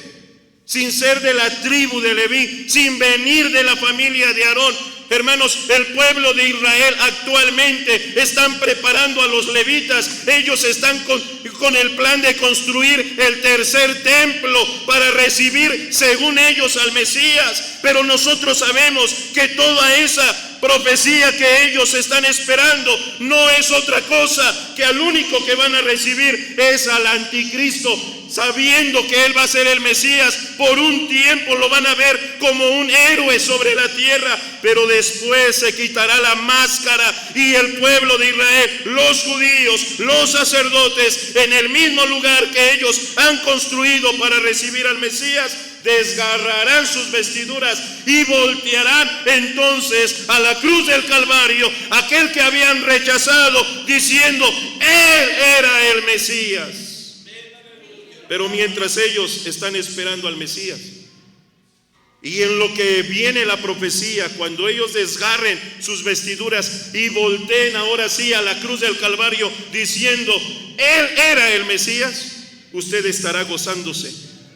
Speaker 1: sin ser de la tribu de Leví, sin venir de la familia de Aarón. hermanos, el pueblo de Israel actualmente están preparando a los levitas. Ellos están con el plan de construir el tercer templo para recibir, según ellos, al Mesías. Pero nosotros sabemos que toda esa profecía que ellos están esperando no es otra cosa que al único que van a recibir es al anticristo, sabiendo que él va a ser el Mesías. Por un tiempo lo van a ver como un héroe sobre la tierra, pero después se quitará la máscara y el pueblo de Israel, los judíos, los sacerdotes, en el mismo lugar que ellos han construido para recibir al Mesías, desgarrarán sus vestiduras y voltearán entonces a la cruz del Calvario, aquel que habían rechazado, diciendo: Él era el Mesías. Pero mientras ellos están esperando al Mesías, y en lo que viene la profecía, cuando ellos desgarren sus vestiduras y volteen ahora sí a la cruz del Calvario diciendo: Él era el Mesías, usted estará gozándose,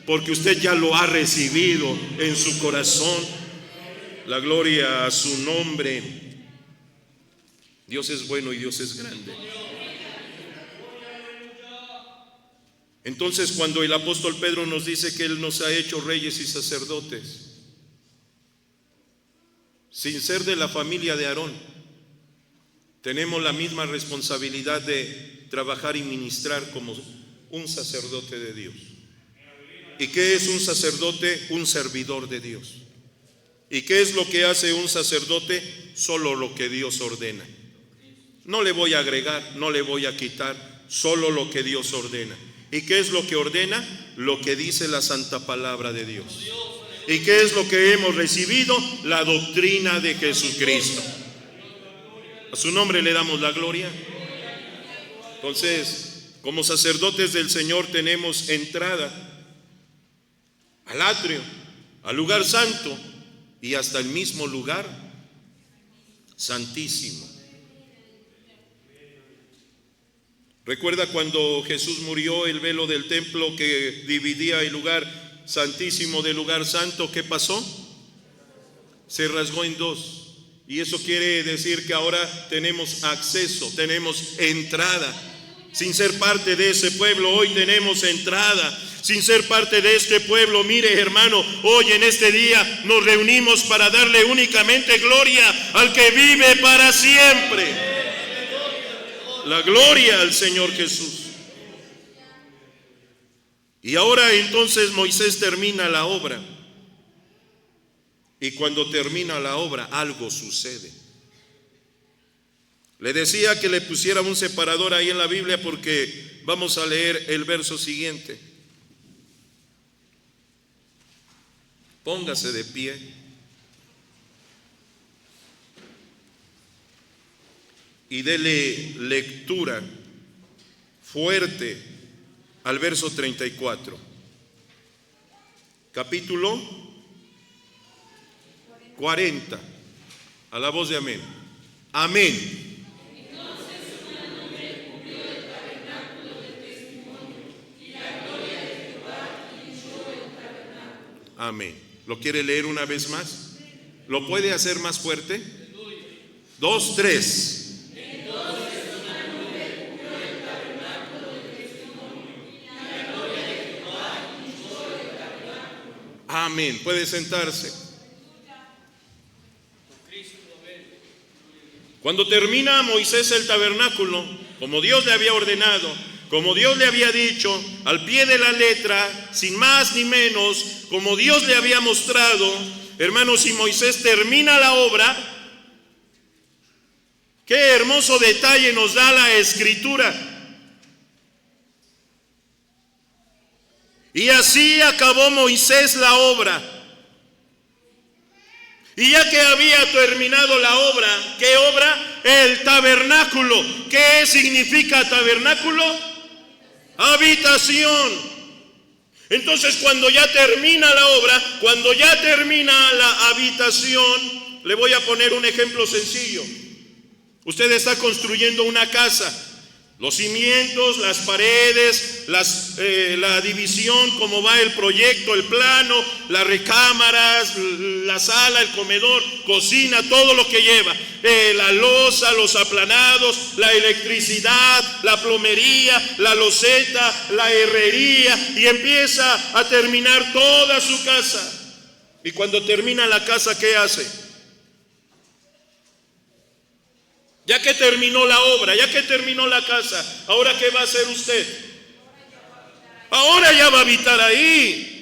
Speaker 1: porque usted ya lo ha recibido en su corazón. La gloria a su nombre. Dios es bueno y Dios es grande. Entonces, cuando el apóstol Pedro nos dice que Él nos ha hecho reyes y sacerdotes, sin ser de la familia de Aarón, tenemos la misma responsabilidad de trabajar y ministrar como un sacerdote de Dios. ¿Y qué es un sacerdote? Un servidor de Dios. ¿Y qué es lo que hace un sacerdote? Solo lo que Dios ordena. No le voy a agregar, no le voy a quitar, solo lo que Dios ordena. ¿Y qué es lo que ordena? Lo que dice la santa palabra de Dios. ¿Y qué es lo que hemos recibido? La doctrina de Jesucristo. A su nombre le damos la gloria. Entonces, como sacerdotes del Señor tenemos entrada al atrio, al lugar santo y hasta el mismo lugar santísimo. ¿Recuerda cuando Jesús murió, el velo del templo que dividía el lugar santísimo del lugar santo, qué pasó? Se rasgó en dos. Y eso quiere decir que ahora tenemos acceso, tenemos entrada. Sin ser parte de ese pueblo, hoy tenemos entrada. Sin ser parte de este pueblo, mire hermano, hoy en este día nos reunimos para darle únicamente gloria al que vive para siempre. La gloria al Señor Jesús. Y ahora entonces Moisés termina la obra. Y cuando termina la obra, algo sucede. Le decía que le pusiera un separador ahí en la Biblia porque vamos a leer el verso siguiente. Póngase de pie. Y dele lectura fuerte al verso 34. Capítulo 40. A la voz de amén. Amén. Amén. ¿Lo quiere leer una vez más? ¿Lo puede hacer más fuerte? 2, 3. Amén. Puede sentarse. Cuando termina Moisés el tabernáculo, como Dios le había ordenado, como Dios le había dicho, al pie de la letra, sin más ni menos, como Dios le había mostrado, hermanos, y Moisés termina la obra, qué hermoso detalle nos da la Escritura. Y así acabó Moisés la obra. Y ya que había terminado la obra, ¿qué obra? El tabernáculo. ¿Qué significa tabernáculo? Habitación. Entonces, cuando ya termina la obra, cuando ya termina la habitación, le voy a poner un ejemplo sencillo. Usted está construyendo una casa
Speaker 2: Los cimientos, las paredes, la división, cómo va el proyecto, el plano, las recámaras, la sala, el comedor, cocina, todo lo que lleva. La losa, los aplanados, la electricidad, la plomería, la loseta, la herrería, y empieza a terminar toda su casa. Y cuando termina la casa, ¿qué hace? Ya que terminó la obra, ya que terminó la casa, ¿ahora qué va a hacer usted? Ahora ya va a habitar ahí.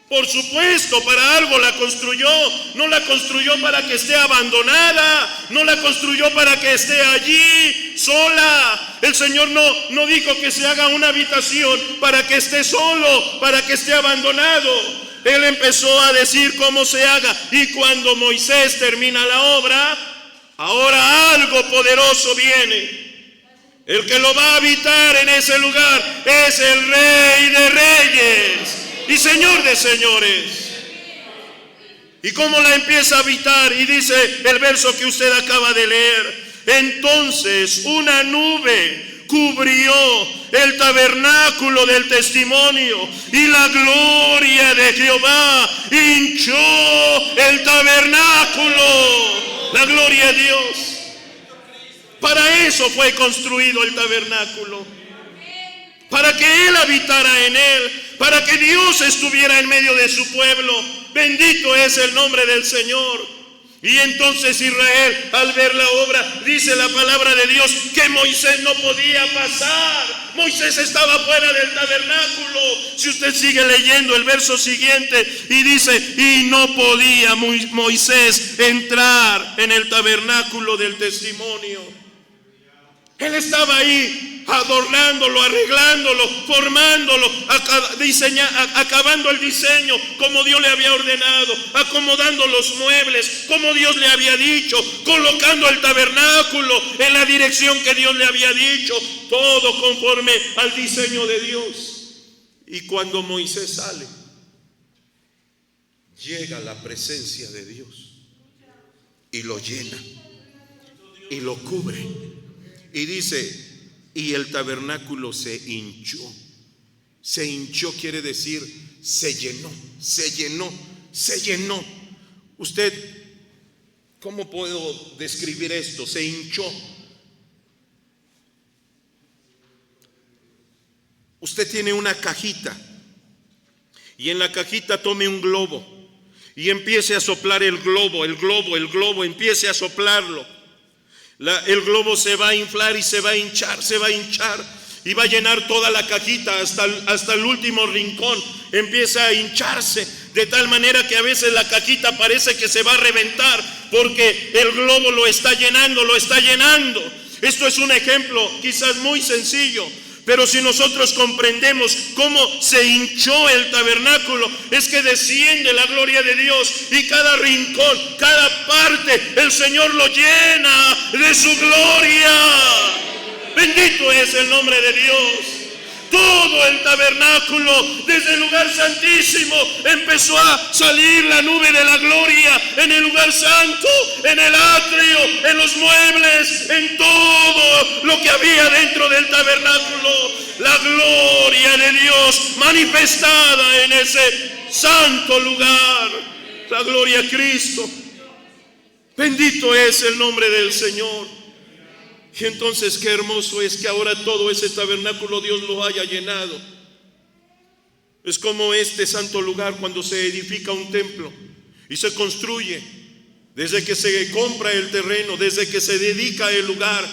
Speaker 2: Por supuesto, para algo la construyó. No la construyó para que esté abandonada, no la construyó para que esté allí sola. El Señor no dijo que se haga una habitación para que esté solo, para que esté abandonado. Él empezó a decir cómo se haga, y cuando Moisés termina la obra, ahora algo poderoso viene. El que lo va a habitar en ese lugar es el Rey de Reyes y Señor de Señores. ¿Y cómo la empieza a habitar? Y dice el verso que usted acaba de leer: entonces una nube cubrió el tabernáculo del testimonio, y la gloria de Jehová hinchó el tabernáculo. La gloria a Dios. Para eso fue construido el tabernáculo, para que Él habitara en él, para que Dios estuviera en medio de su pueblo. Bendito es el nombre del Señor. Y entonces Israel, al ver la obra, dice la palabra de Dios que Moisés no podía pasar. Moisés estaba fuera del tabernáculo. Si usted sigue leyendo el verso siguiente, y dice: y no podía Moisés entrar en el tabernáculo del testimonio. Él estaba ahí adornándolo, arreglándolo, formándolo, acabando el diseño como Dios le había ordenado, acomodando los muebles como Dios le había dicho, colocando el tabernáculo en la dirección que Dios le había dicho, todo conforme al diseño de Dios. Y cuando Moisés sale, llega la presencia de Dios y lo llena y lo cubre. Y dice: y el tabernáculo se hinchó. Se hinchó quiere decir se llenó, se llenó, se llenó. Usted, ¿cómo puedo describir esto? Se hinchó. Usted tiene una cajita, y en la cajita tome un globo y empiece a soplar el globo, empiece a soplarlo. El globo se va a inflar y se va a hinchar, y va a llenar toda la cajita hasta el último rincón. Empieza a hincharse de tal manera que a veces la cajita parece que se va a reventar, porque el globo lo está llenando. Esto es un ejemplo quizás muy sencillo, pero si nosotros comprendemos cómo se hinchó el tabernáculo, es que desciende la gloria de Dios, y cada rincón, cada parte, el Señor lo llena de su gloria. Bendito es el nombre de Dios. Todo el tabernáculo, desde el lugar santísimo, empezó a salir la nube de la gloria en el lugar santo, en el atrio, en los muebles, en todo lo que había dentro del tabernáculo. La gloria de Dios manifestada en ese santo lugar. La gloria a Cristo. Bendito es el nombre del Señor. Y entonces qué hermoso es que ahora todo ese tabernáculo Dios lo haya llenado. Es como este santo lugar cuando se edifica un templo y se construye. Desde que se compra el terreno, desde que se dedica el lugar,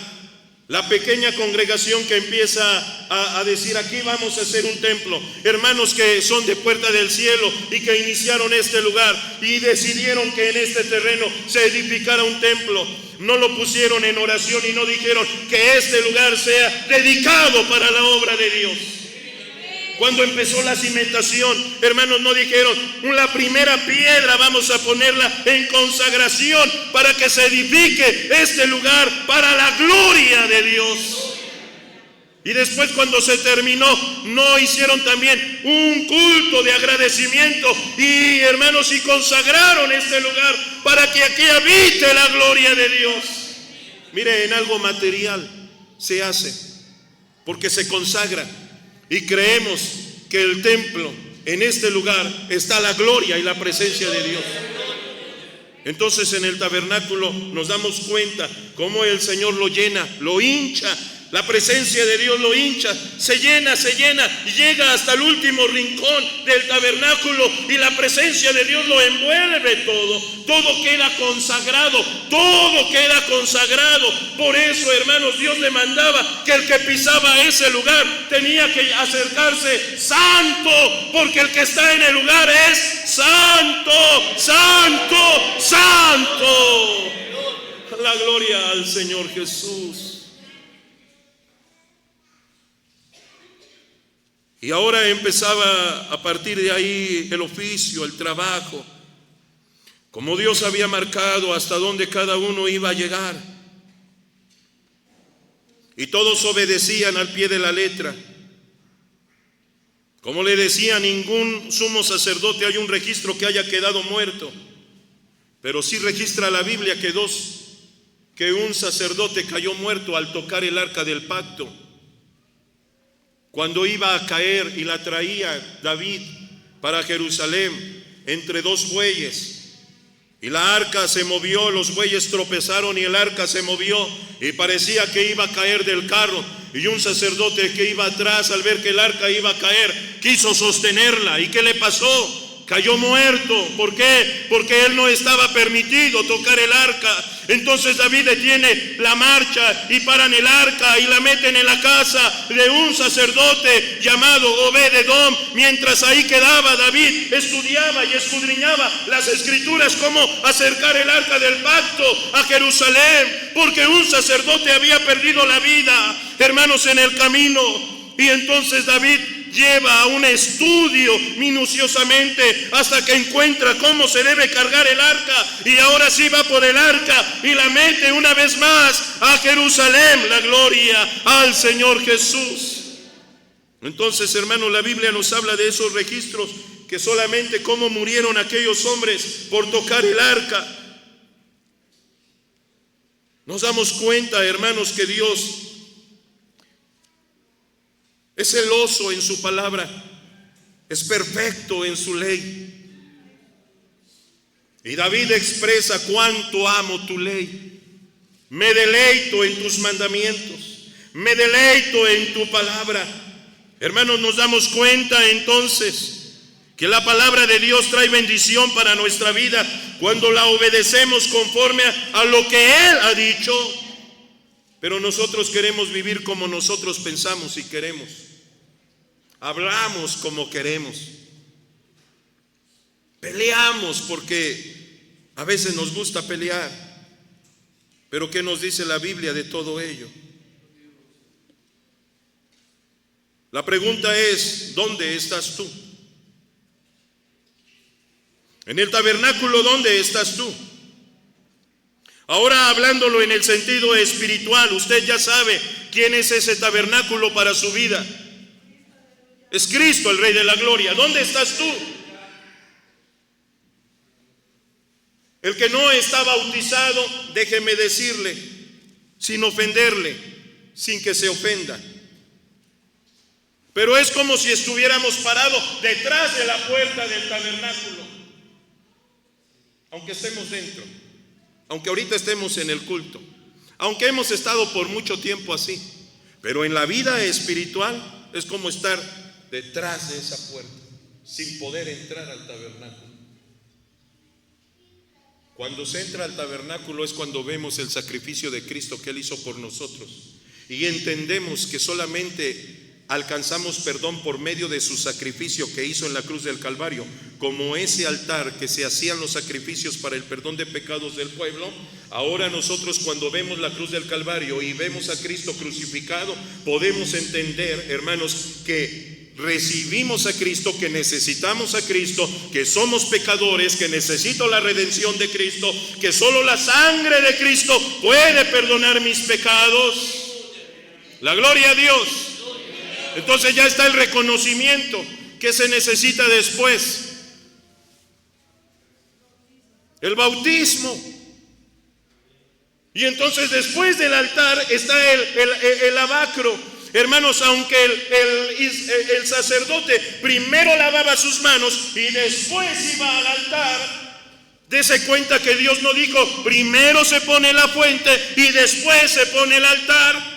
Speaker 2: la pequeña congregación que empieza a decir: aquí vamos a hacer un templo. Hermanos que son de Puerta del Cielo y que iniciaron este lugar y decidieron que en este terreno se edificara un templo. No lo pusieron en oración y no dijeron que este lugar sea dedicado para la obra de Dios. Cuando empezó la cimentación, hermanos, no dijeron: la primera piedra vamos a ponerla en consagración para que se edifique este lugar para la gloria de Dios. Y después, cuando se terminó, no hicieron también un culto de agradecimiento, y hermanos, y consagraron este lugar para que aquí habite la gloria de Dios. Mire, en algo material se hace, porque se consagra y creemos que el templo, en este lugar, está la gloria y la presencia de Dios. Entonces en el tabernáculo nos damos cuenta cómo el Señor lo llena, lo hincha. La presencia de Dios lo hincha, se llena y llega hasta el último rincón del tabernáculo y la presencia de Dios lo envuelve todo. Todo queda consagrado, todo queda consagrado. Por eso, hermanos, Dios le mandaba que el que pisaba ese lugar tenía que acercarse santo, porque el que está en el lugar es santo, santo, santo. La gloria al Señor Jesús. Y ahora empezaba a partir de ahí el oficio, el trabajo, como Dios había marcado hasta donde cada uno iba a llegar. Y todos obedecían al pie de la letra. Como le decía, ningún sumo sacerdote hay un registro que haya quedado muerto, pero sí registra la Biblia que un sacerdote cayó muerto al tocar el arca del pacto. Cuando iba a caer y la traía David para Jerusalén entre dos bueyes, y la arca se movió, los bueyes tropezaron y el arca se movió y parecía que iba a caer del carro, y un sacerdote que iba atrás, al ver que el arca iba a caer, quiso sostenerla. ¿Y qué le pasó? Cayó muerto. ¿Por qué? Porque él no estaba permitido tocar el arca. Entonces David detiene la marcha y paran el arca y la meten en la casa de un sacerdote llamado Obed-Edom. Mientras ahí quedaba, David estudiaba y escudriñaba las escrituras, cómo acercar el arca del pacto a Jerusalén, porque un sacerdote había perdido la vida, hermanos, en el camino. Y entonces David lleva un estudio minuciosamente hasta que encuentra cómo se debe cargar el arca, y ahora sí va por el arca y la mete una vez más a Jerusalén. La gloria al Señor Jesús. Entonces, hermanos, la Biblia nos habla de esos registros, que solamente cómo murieron aquellos hombres por tocar el arca. Nos damos cuenta, hermanos, que Dios es celoso en su palabra, es perfecto en su ley. Y David expresa: cuánto amo tu ley, me deleito en tus mandamientos, me deleito en tu palabra. Hermanos, nos damos cuenta entonces que la palabra de Dios trae bendición para nuestra vida cuando la obedecemos conforme a lo que Él ha dicho. Pero nosotros queremos vivir como nosotros pensamos y queremos. Hablamos como queremos. Peleamos porque a veces nos gusta pelear. Pero ¿qué nos dice la Biblia de todo ello? La pregunta es: ¿dónde estás tú? En el tabernáculo, ¿dónde estás tú? Ahora, hablándolo en el sentido espiritual, usted ya sabe quién es ese tabernáculo para su vida. Es Cristo, el Rey de la Gloria. ¿Dónde estás tú? El que no está bautizado, déjeme decirle, sin ofenderle, sin que se ofenda, pero es como si estuviéramos parados detrás de la puerta del tabernáculo, aunque estemos dentro, aunque ahorita estemos en el culto, aunque hemos estado por mucho tiempo así. Pero en la vida espiritual es como estar detrás de esa puerta, sin poder entrar al tabernáculo. Cuando se entra al tabernáculo es cuando vemos el sacrificio de Cristo que Él hizo por nosotros, y entendemos que solamente alcanzamos perdón por medio de su sacrificio que hizo en la cruz del Calvario. Como ese altar que se hacían los sacrificios para el perdón de pecados del pueblo, ahora nosotros, cuando vemos la cruz del Calvario y vemos a Cristo crucificado, podemos entender, hermanos, que recibimos a Cristo, que necesitamos a Cristo, que somos pecadores, que necesito la redención de Cristo, que solo la sangre de Cristo puede perdonar mis pecados. La gloria a Dios. Entonces ya está el reconocimiento que se necesita después. El bautismo. Y entonces después del altar está el lavacro. Hermanos, aunque el sacerdote primero lavaba sus manos y después iba al altar, dese cuenta que Dios no dijo, primero se pone la fuente y después se pone el altar.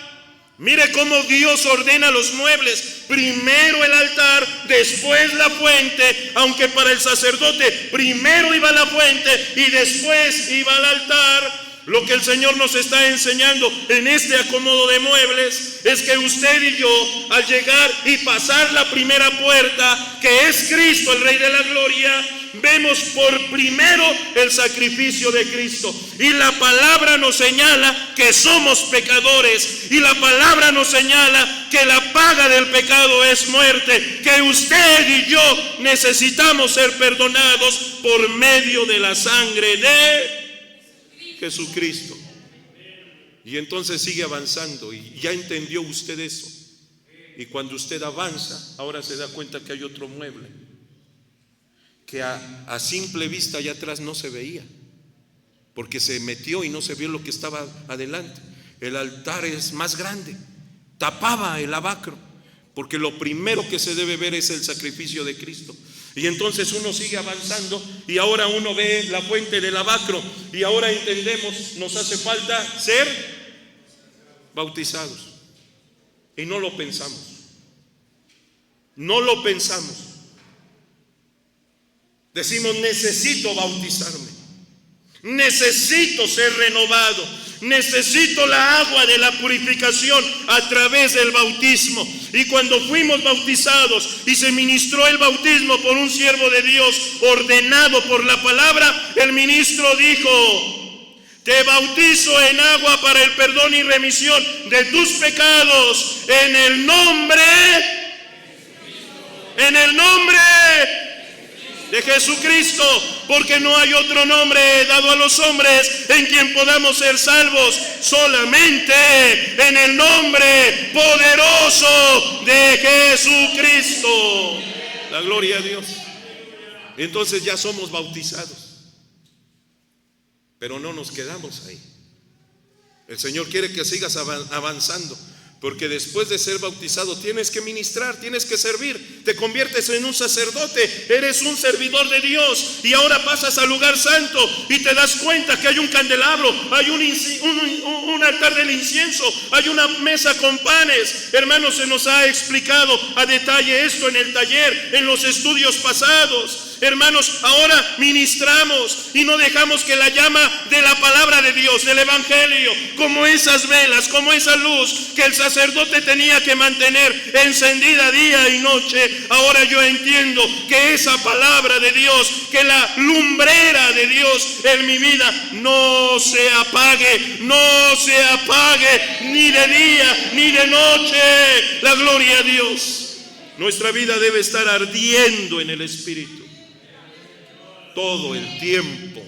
Speaker 2: Mire cómo Dios ordena los muebles. Primero el altar, después la fuente. Aunque para el sacerdote primero iba la fuente y después iba al altar. Lo que el Señor nos está enseñando en este acomodo de muebles es que usted y yo, al llegar y pasar la primera puerta, que es Cristo, el Rey de la Gloria, vemos por primero el sacrificio de Cristo. Y la palabra nos señala que somos pecadores. Y la palabra nos señala que la paga del pecado es muerte. Que usted y yo necesitamos ser perdonados por medio de la sangre de Jesucristo. Y entonces sigue avanzando y ya entendió usted eso. Y cuando usted avanza, ahora se da cuenta que hay otro mueble que a simple vista allá atrás no se veía, porque se metió y no se vio lo que estaba adelante. El altar es más grande, tapaba el lavacro, porque lo primero que se debe ver es el sacrificio de Cristo. Y entonces uno sigue avanzando y ahora uno ve la fuente del lavacro y ahora entendemos, nos hace falta ser bautizados. Y no lo pensamos. No lo pensamos. Decimos, necesito bautizarme. Necesito ser renovado. Necesito la agua de la purificación a través del bautismo. Y cuando fuimos bautizados y se ministró el bautismo por un siervo de Dios ordenado por la palabra, el ministro dijo: te bautizo en agua para el perdón y remisión de tus pecados en el nombre de Jesucristo, porque no hay otro nombre dado a los hombres en quien podamos ser salvos, solamente en el nombre poderoso de Jesucristo. La gloria a Dios. Entonces ya somos bautizados, pero no nos quedamos ahí. El Señor quiere que sigas avanzando, porque después de ser bautizado tienes que ministrar, tienes que servir. Te conviertes en un sacerdote, eres un servidor de Dios. Y ahora pasas al lugar santo y te das cuenta que hay un candelabro, hay un altar del incienso, hay una mesa con panes. Hermanos, se nos ha explicado a detalle esto en el taller, en los estudios pasados. Hermanos, ahora ministramos y no dejamos que la llama de la palabra de Dios, del evangelio, como esas velas, como esa luz que el sacerdote tenía que mantener encendida día y noche. Ahora yo entiendo que esa palabra de Dios, que la lumbrera de Dios en mi vida no se apague, ni de día ni de noche. La gloria a Dios. Nuestra vida debe estar ardiendo en el Espíritu todo el tiempo.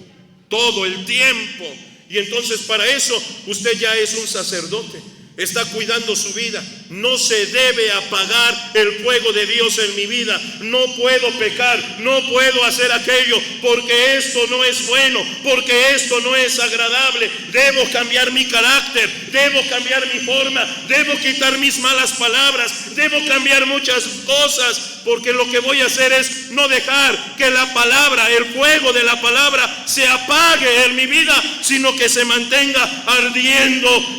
Speaker 2: Y entonces para eso usted ya es un sacerdote, está cuidando su vida. No se debe apagar el fuego de Dios en mi vida. No puedo pecar, no puedo hacer aquello, porque esto no es bueno, porque esto no es agradable. Debo cambiar mi carácter, debo cambiar mi forma, debo quitar mis malas palabras, debo cambiar muchas cosas, porque lo que voy a hacer es no dejar que la palabra, el fuego de la palabra se apague en mi vida, sino que se mantenga ardiendo.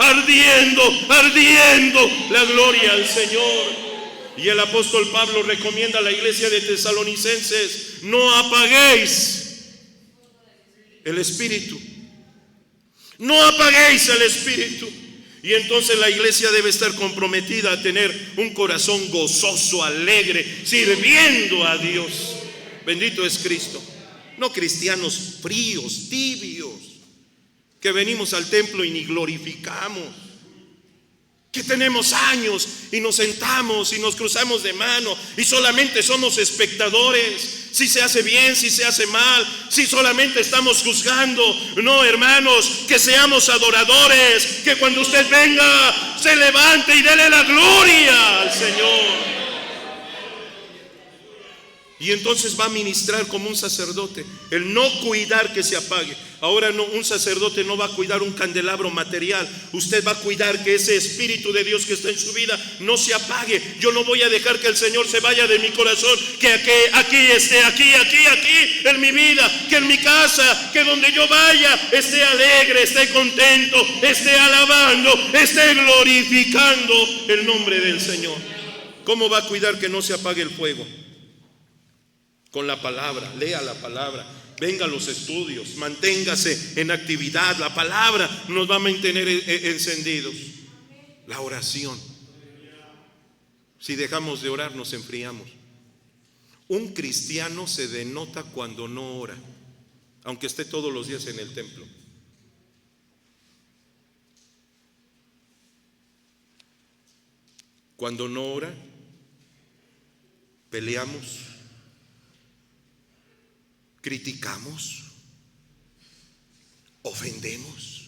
Speaker 2: La gloria al Señor. Y el apóstol Pablo recomienda a la iglesia de Tesalonicenses: no apaguéis el Espíritu. No apaguéis el Espíritu. Y entonces la iglesia debe estar comprometida a tener un corazón gozoso, alegre, sirviendo a Dios. Bendito es Cristo. No cristianos fríos, tibios, que venimos al templo y ni glorificamos, que tenemos años y nos sentamos y nos cruzamos de mano y solamente somos espectadores, si se hace bien, si se hace mal, si solamente estamos juzgando. No, hermanos, que seamos adoradores, que cuando usted venga se levante y dele la gloria al Señor. Y entonces va a ministrar como un sacerdote. El no cuidar que se apague. Ahora no, un sacerdote no va a cuidar un candelabro material. Usted va a cuidar que ese Espíritu de Dios que está en su vida no se apague. Yo no voy a dejar que el Señor se vaya de mi corazón. Que aquí esté, aquí, en mi vida. Que en mi casa, que donde yo vaya, esté alegre, esté contento, esté alabando, esté glorificando el nombre del Señor. ¿Cómo va a cuidar que no se apague el fuego? Con la palabra, lea la palabra, venga a los estudios, manténgase en actividad. La palabra nos va a mantener encendidos. La oración. Si dejamos de orar, nos enfriamos. Un cristiano se denota cuando no ora, aunque esté todos los días en el templo. Cuando no ora, peleamos, criticamos, ofendemos,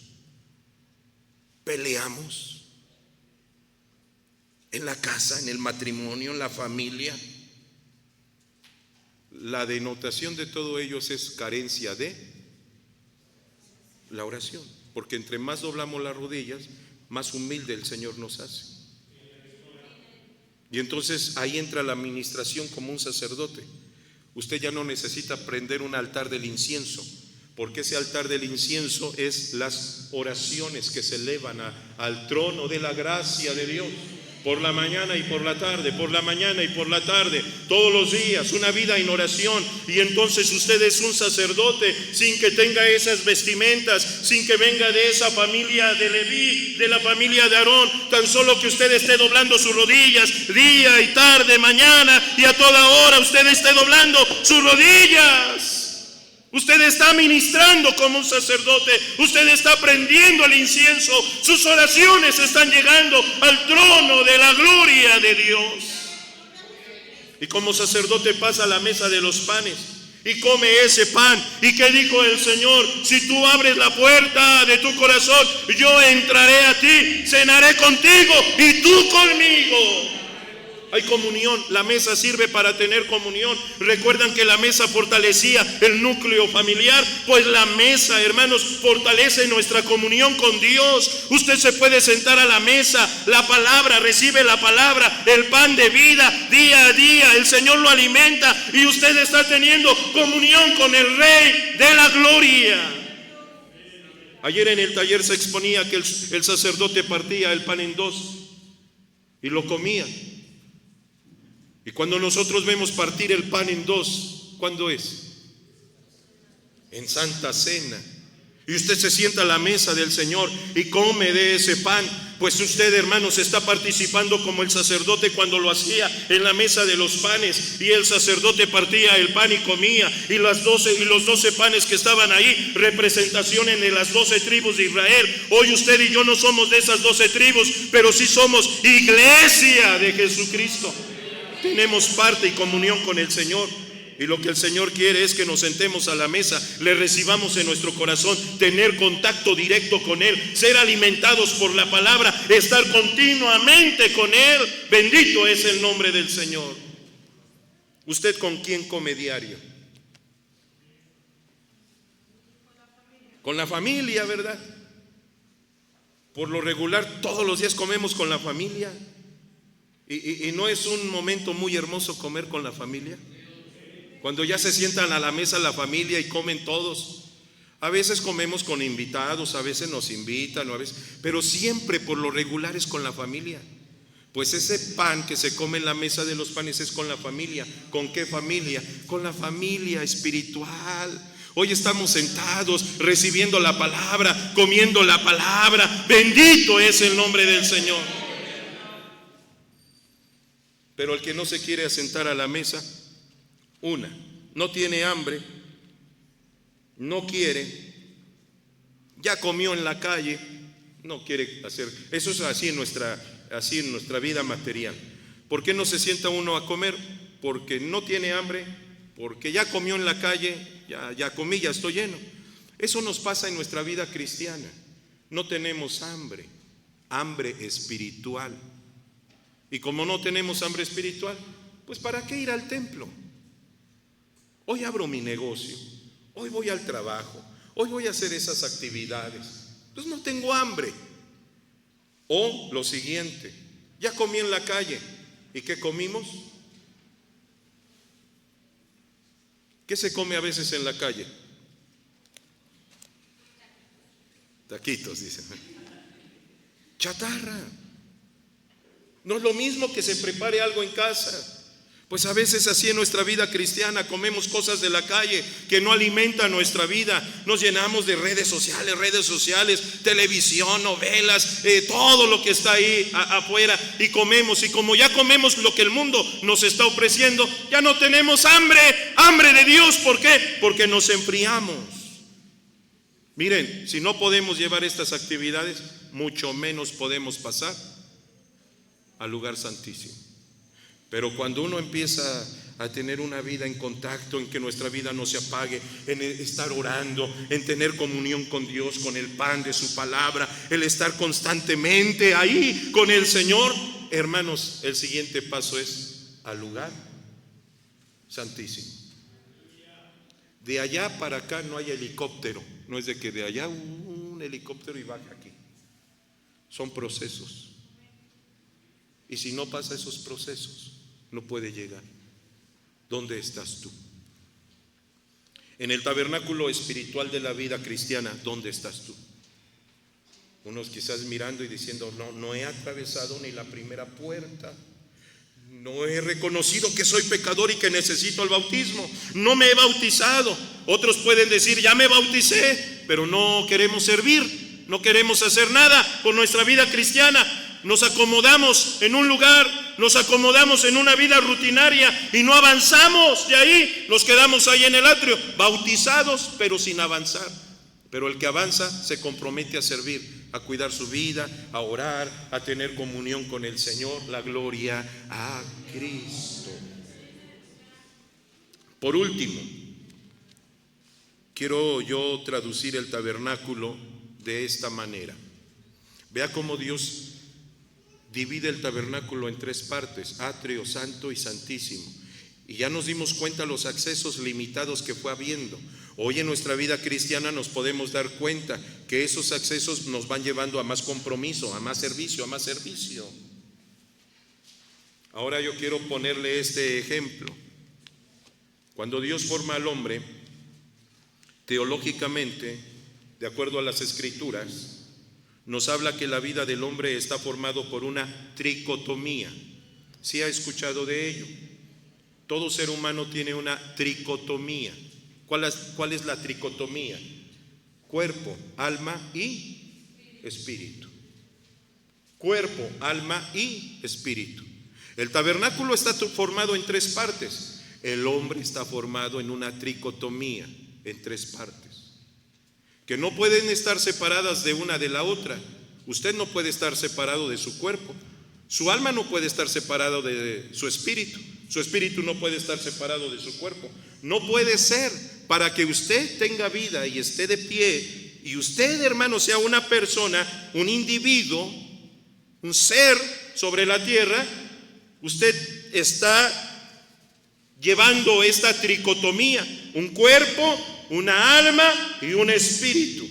Speaker 2: peleamos en la casa, en el matrimonio, en la familia. La denotación de todo ello es carencia de la oración, porque entre más doblamos las rodillas, más humilde el Señor nos hace. Y entonces ahí entra la administración como un sacerdote. Usted ya no necesita prender un altar del incienso, porque ese altar del incienso es las oraciones que se elevan al trono de la gracia de Dios, por la mañana y por la tarde, por la mañana y por la tarde, todos los días, una vida en oración. Y entonces usted es un sacerdote sin que tenga esas vestimentas, sin que venga de esa familia de Leví, de la familia de Aarón. Tan solo que usted esté doblando sus rodillas día y tarde, mañana y a toda hora, usted esté doblando sus rodillas. Usted está ministrando como un sacerdote. Usted está prendiendo el incienso. Sus oraciones están llegando al trono de la gloria de Dios. Y como sacerdote pasa a la mesa de los panes y come ese pan. ¿Y qué dijo el Señor? Si tú abres la puerta de tu corazón, yo entraré a ti, cenaré contigo y tú conmigo. Hay comunión, la mesa sirve para tener comunión. Recuerdan que la mesa fortalecía el núcleo familiar, pues la mesa, hermanos, fortalece nuestra comunión con Dios. Usted se puede sentar a la mesa, la palabra, recibe la palabra, el pan de vida, día a día, el Señor lo alimenta y usted está teniendo comunión con el Rey de la gloria. Ayer en el taller se exponía que el sacerdote partía el pan en dos y lo comía. Y cuando nosotros vemos partir el pan en dos, ¿cuándo es? En Santa Cena. Y usted se sienta a la mesa del Señor y come de ese pan. Pues usted, hermanos, está participando como el sacerdote cuando lo hacía en la mesa de los panes. Y el sacerdote partía el pan y comía. Y los 12 panes que estaban ahí, representación en las 12 tribus de Israel. Hoy usted y yo no somos de esas 12 tribus, pero sí somos iglesia de Jesucristo. Tenemos parte y comunión con el Señor. Y lo que el Señor quiere es que nos sentemos a la mesa, le recibamos en nuestro corazón, tener contacto directo con Él, ser alimentados por la palabra, estar continuamente con Él. Bendito es el nombre del Señor. ¿Usted con quién come diario? Con la familia, ¿verdad? Por lo regular todos los días comemos con la familia. ¿Y no es un momento muy hermoso comer con la familia? Cuando ya se sientan a la mesa la familia y comen todos. A veces comemos con invitados, a veces nos invitan, pero siempre por lo regular es con la familia. Pues ese pan que se come en la mesa de los panes es con la familia. ¿Con qué familia? Con la familia espiritual. Hoy estamos sentados recibiendo la palabra, comiendo la palabra. Bendito es el nombre del Señor. Pero el que no se quiere asentar a la mesa, no tiene hambre, no quiere, ya comió en la calle, no quiere hacer. Eso es así en nuestra vida material. ¿Por qué no se sienta uno a comer? Porque no tiene hambre, porque ya comió en la calle, ya comí, ya estoy lleno. Eso nos pasa en nuestra vida cristiana. No tenemos hambre espiritual. Y como no tenemos hambre espiritual, pues ¿para qué ir al templo? Hoy abro mi negocio, hoy voy al trabajo, hoy voy a hacer esas actividades. Entonces no tengo hambre. O lo siguiente, ya comí en la calle. ¿Y qué comimos? ¿Qué se come a veces en la calle? Taquitos, dicen. Chatarra. No es lo mismo que se prepare algo en casa. Pues a veces así en nuestra vida cristiana comemos cosas de la calle que no alimentan nuestra vida. Nos llenamos de redes sociales, televisión, novelas, todo lo que está ahí afuera, y comemos. Y como ya comemos lo que el mundo nos está ofreciendo, ya no tenemos hambre de Dios. ¿Por qué? Porque nos enfriamos. Miren, si no podemos llevar estas actividades, mucho menos podemos pasar al lugar santísimo. Pero cuando uno empieza a tener una vida en contacto, en que nuestra vida no se apague, en estar orando, en tener comunión con Dios, con el pan de su palabra, el estar constantemente ahí con el Señor, hermanos, el siguiente paso es al lugar santísimo. De allá para acá no hay helicóptero. No es de que de allá un helicóptero y baja aquí. Son procesos. Y si no pasa esos procesos, no puede llegar. ¿Dónde estás tú? En el tabernáculo espiritual de la vida cristiana, ¿dónde estás tú? Unos quizás mirando y diciendo: no he atravesado ni la primera puerta. No he reconocido que soy pecador y que necesito el bautismo. No me he bautizado. Otros pueden decir: ya me bauticé, pero no queremos servir, no queremos hacer nada por nuestra vida cristiana. Nos acomodamos en un lugar, nos acomodamos en una vida rutinaria y no avanzamos de ahí. Nos quedamos ahí en el atrio, bautizados pero sin avanzar. Pero el que avanza se compromete a servir, a cuidar su vida, a orar, a tener comunión con el Señor. La gloria a Cristo. Por último, quiero yo traducir el tabernáculo de esta manera. Vea cómo Dios divide el tabernáculo en tres partes: atrio, santo y santísimo. Y ya nos dimos cuenta los accesos limitados que fue habiendo. Hoy en nuestra vida cristiana nos podemos dar cuenta que esos accesos nos van llevando a más compromiso, a más servicio, a más servicio. Ahora yo quiero ponerle este ejemplo. Cuando Dios forma al hombre, teológicamente, de acuerdo a las Escrituras, nos habla que la vida del hombre está formado por una tricotomía. ¿Sí ha escuchado de ello? Todo ser humano tiene una tricotomía. ¿Cuál es la tricotomía? Cuerpo, alma y espíritu. Cuerpo, alma y espíritu. El tabernáculo está formado en tres partes. El hombre está formado en una tricotomía, en tres partes, que no pueden estar separadas de una de la otra. Usted no puede estar separado de su cuerpo. Su alma no puede estar separado de su espíritu. Su espíritu no puede estar separado de su cuerpo. No puede ser. Para que usted tenga vida y esté de pie, y usted, hermano, sea una persona, un individuo, un ser sobre la tierra, usted está llevando esta tricotomía: un cuerpo, una alma y un espíritu.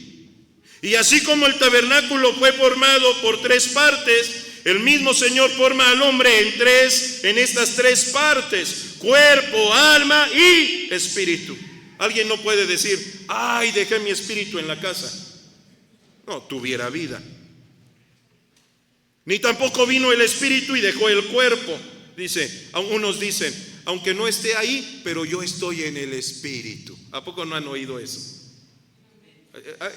Speaker 2: Y así como el tabernáculo fue formado por tres partes, el mismo Señor forma al hombre en estas tres partes: cuerpo, alma y espíritu. Alguien no puede decir: ay, dejé mi espíritu en la casa. No tuviera vida. Ni tampoco vino el espíritu y dejó el cuerpo. Unos dicen: aunque no esté ahí, pero yo estoy en el espíritu. ¿A poco no han oído eso?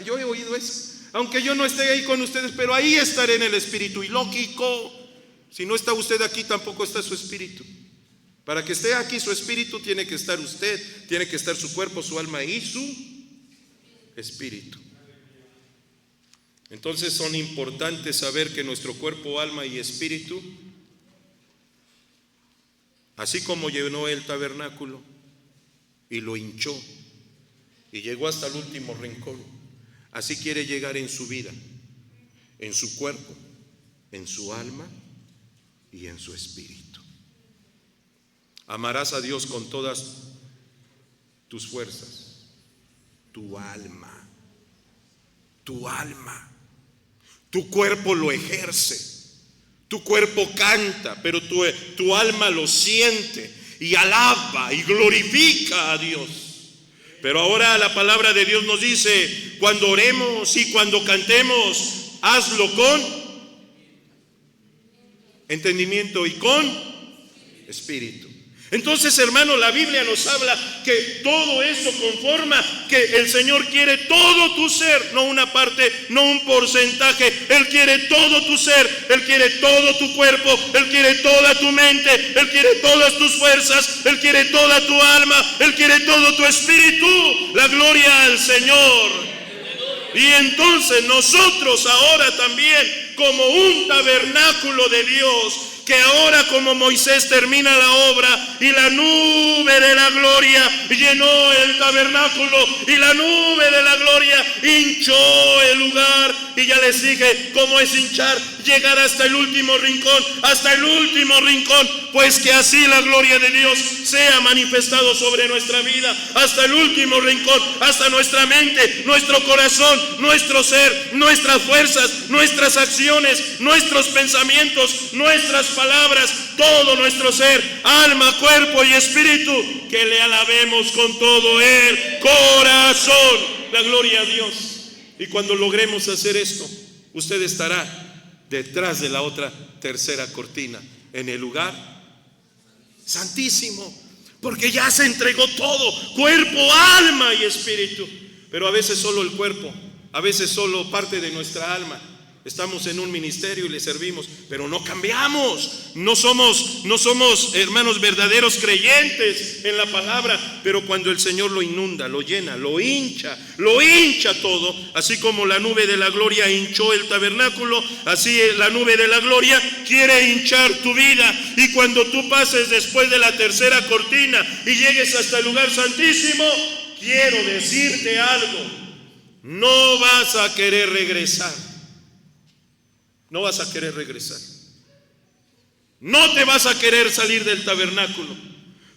Speaker 2: Yo he oído eso. Aunque yo no esté ahí con ustedes, pero ahí estaré en el espíritu. Y lógico, si no está usted aquí, tampoco está su espíritu. Para que esté aquí su espíritu, tiene que estar usted, tiene que estar su cuerpo, su alma y su espíritu. Entonces son importantes saber que nuestro cuerpo, alma y espíritu, así como llenó el tabernáculo y lo hinchó y llegó hasta el último rincón, así quiere llegar en su vida, en su cuerpo, en su alma y en su espíritu. Amarás a Dios con todas tus fuerzas, tu alma. Tu alma, tu cuerpo lo ejerce, tu cuerpo canta, pero tu alma lo siente y alaba y glorifica a Dios. Pero ahora la palabra de Dios nos dice, cuando oremos y cuando cantemos, hazlo con entendimiento y con espíritu. Entonces, hermano, la Biblia nos habla que todo eso conforma que el Señor quiere todo tu ser, no una parte, no un porcentaje. Él quiere todo tu ser, Él quiere todo tu cuerpo, Él quiere toda tu mente, Él quiere todas tus fuerzas, Él quiere toda tu alma, Él quiere todo tu espíritu. La gloria al Señor. Y entonces nosotros ahora también, como un tabernáculo de Dios, que ahora como Moisés termina la obra y la nube de la gloria llenó el tabernáculo y la nube de la gloria hinchó el lugar, y ya les dije cómo es hinchar, llegar hasta el último rincón, pues que así la gloria de Dios sea manifestado sobre nuestra vida, hasta el último rincón, hasta nuestra mente, nuestro corazón, nuestro ser, nuestras fuerzas, nuestras acciones, nuestros pensamientos, nuestras palabras, todo nuestro ser, alma, cuerpo y espíritu, que le alabemos con todo el corazón. La gloria a Dios. Y cuando logremos hacer esto, usted estará detrás de la otra tercera cortina, en el lugar santísimo, porque ya se entregó todo, cuerpo, alma y espíritu. Pero a veces solo el cuerpo, a veces solo parte de nuestra alma. Estamos en un ministerio y le servimos, pero no cambiamos. No somos hermanos verdaderos creyentes en la palabra. Pero cuando el Señor lo inunda, lo llena, lo hincha todo, así como la nube de la gloria hinchó el tabernáculo, así la nube de la gloria quiere hinchar tu vida. Y cuando tú pases después de la tercera cortina y llegues hasta el lugar santísimo, quiero decirte algo: no vas a querer regresar. No vas a querer regresar. No te vas a querer salir del tabernáculo,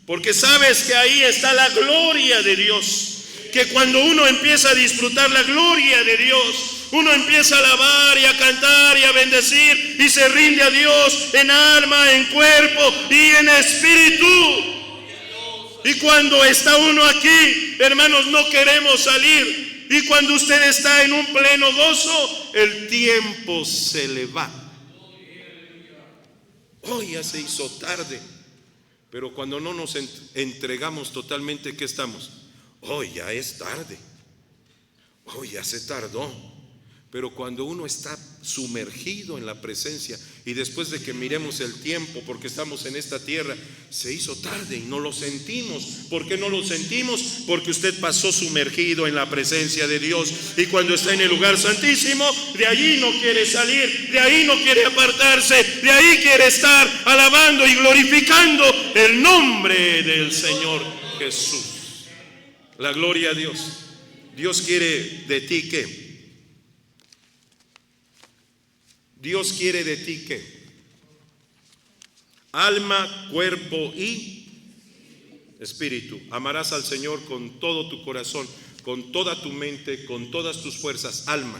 Speaker 2: porque sabes que ahí está la gloria de Dios. Que cuando uno empieza a disfrutar la gloria de Dios, uno empieza a alabar y a cantar y a bendecir y se rinde a Dios en alma, en cuerpo y en espíritu. Y cuando está uno aquí, hermanos, no queremos salir. Y cuando usted está en un pleno gozo, el tiempo se le va. Hoy ya se hizo tarde. Pero cuando no nos entregamos totalmente, ¿qué estamos? Hoy ya es tarde. Hoy ya se tardó. Pero cuando uno está sumergido en la presencia, y después de que miremos el tiempo, porque estamos en esta tierra, se hizo tarde y no lo sentimos. ¿Por qué no lo sentimos? Porque usted pasó sumergido en la presencia de Dios, y cuando está en el lugar santísimo, de allí no quiere salir, de ahí no quiere apartarse, de ahí quiere estar alabando y glorificando el nombre del Señor Jesús. La gloria a Dios. Dios quiere de ti ¿qué? Dios quiere de ti ¿qué? Alma, cuerpo y espíritu. Amarás al Señor con todo tu corazón, con toda tu mente, con todas tus fuerzas, alma.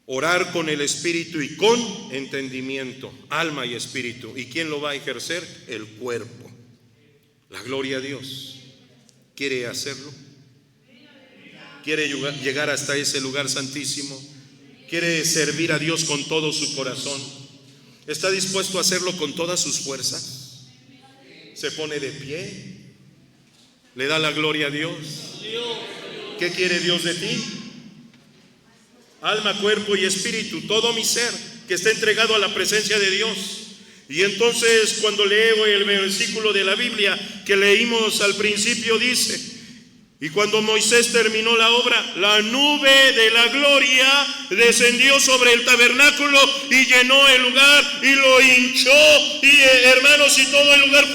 Speaker 2: Orar con el espíritu y con entendimiento, alma y espíritu. ¿Y quién lo va a ejercer? El cuerpo. La gloria a Dios. ¿Quiere hacerlo? ¿Quiere llegar hasta ese lugar santísimo? ¿Quiere servir a Dios con todo su corazón? ¿Está dispuesto a hacerlo con todas sus fuerzas? ¿Se pone de pie? ¿Le da la gloria a Dios? ¿Qué quiere Dios de ti? Alma, cuerpo y espíritu, todo mi ser que está entregado a la presencia de Dios. Y entonces cuando leo el versículo de la Biblia que leímos al principio, dice: y cuando Moisés terminó la obra, la nube de la gloria descendió sobre el tabernáculo y llenó el lugar y lo hinchó. Y hermanos, y todo el lugar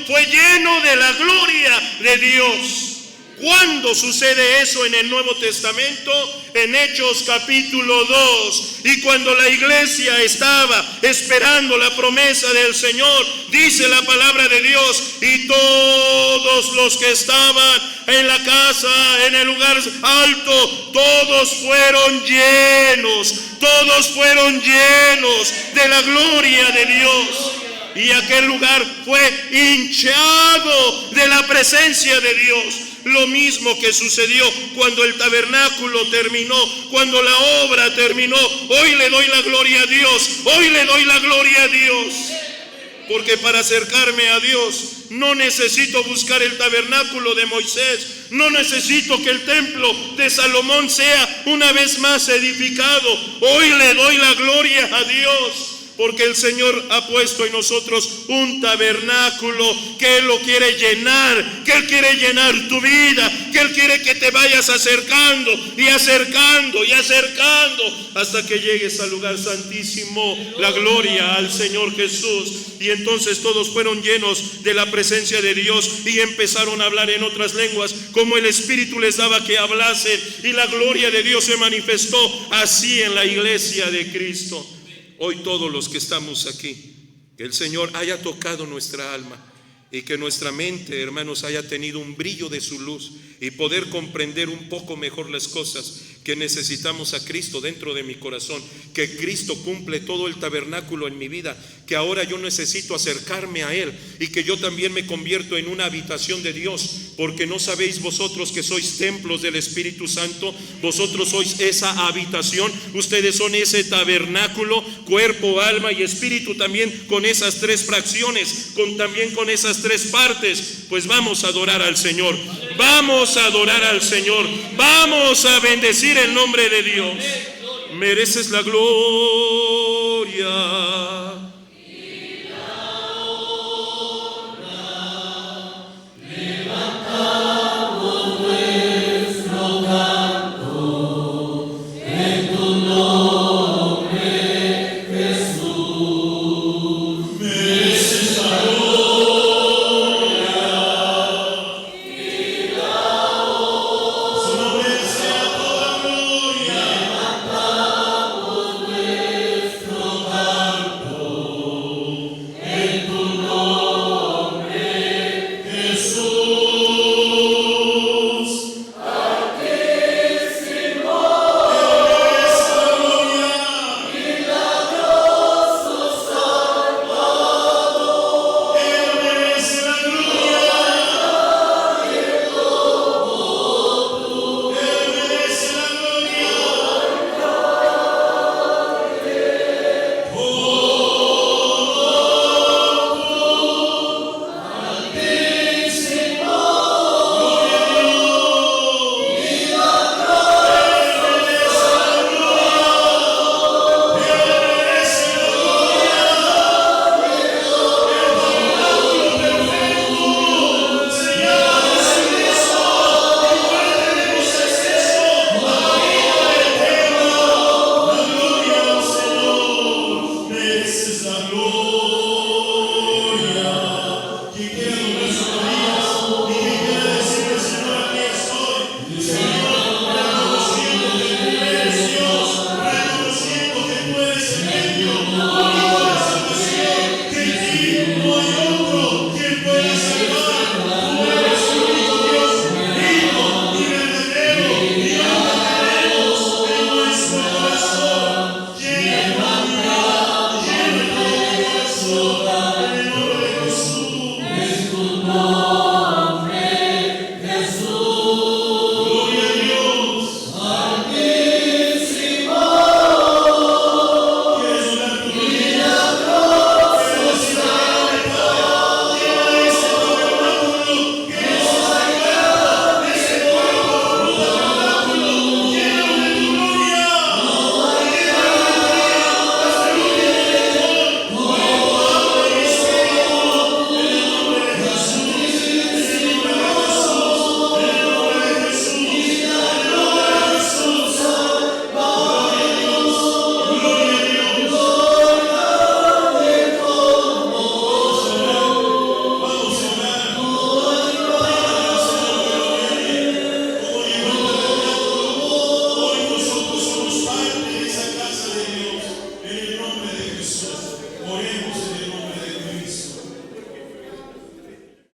Speaker 2: fue lleno de la gloria de Dios. ¿Cuándo sucede eso en el Nuevo Testamento? En Hechos capítulo 2. Y cuando la iglesia estaba esperando la promesa del Señor, dice la palabra de Dios, y todos los que estaban en la casa, en el lugar alto, todos fueron llenos de la gloria de Dios. Y aquel lugar fue hinchado de la presencia de Dios. Lo mismo que sucedió cuando el tabernáculo terminó, cuando la obra terminó. Hoy le doy la gloria a Dios, hoy le doy la gloria a Dios. Porque para acercarme a Dios no necesito buscar el tabernáculo de Moisés, no necesito que el templo de Salomón sea una vez más edificado. Hoy le doy la gloria a Dios. Porque el Señor ha puesto en nosotros un tabernáculo que Él lo quiere llenar, que Él quiere llenar tu vida, que Él quiere que te vayas acercando y acercando y acercando hasta que llegues al lugar santísimo. La gloria al Señor Jesús. Y entonces todos fueron llenos de la presencia de Dios y empezaron a hablar en otras lenguas como el Espíritu les daba que hablasen, y la gloria de Dios se manifestó así en la iglesia de Cristo. Hoy todos los que estamos aquí, que el Señor haya tocado nuestra alma y que nuestra mente, hermanos, haya tenido un brillo de su luz y poder comprender un poco mejor las cosas, que necesitamos a Cristo dentro de mi corazón, que Cristo cumple todo el tabernáculo en mi vida, que ahora yo necesito acercarme a Él y que yo también me convierto en una habitación de Dios, porque no sabéis vosotros que sois templos del Espíritu Santo. Vosotros sois esa habitación, ustedes son ese tabernáculo, cuerpo, alma y espíritu, también con esas tres fracciones, también con esas tres partes. Pues vamos a adorar al Señor, vamos a adorar al Señor, vamos a bendecir el nombre de Dios. Mereces la gloria.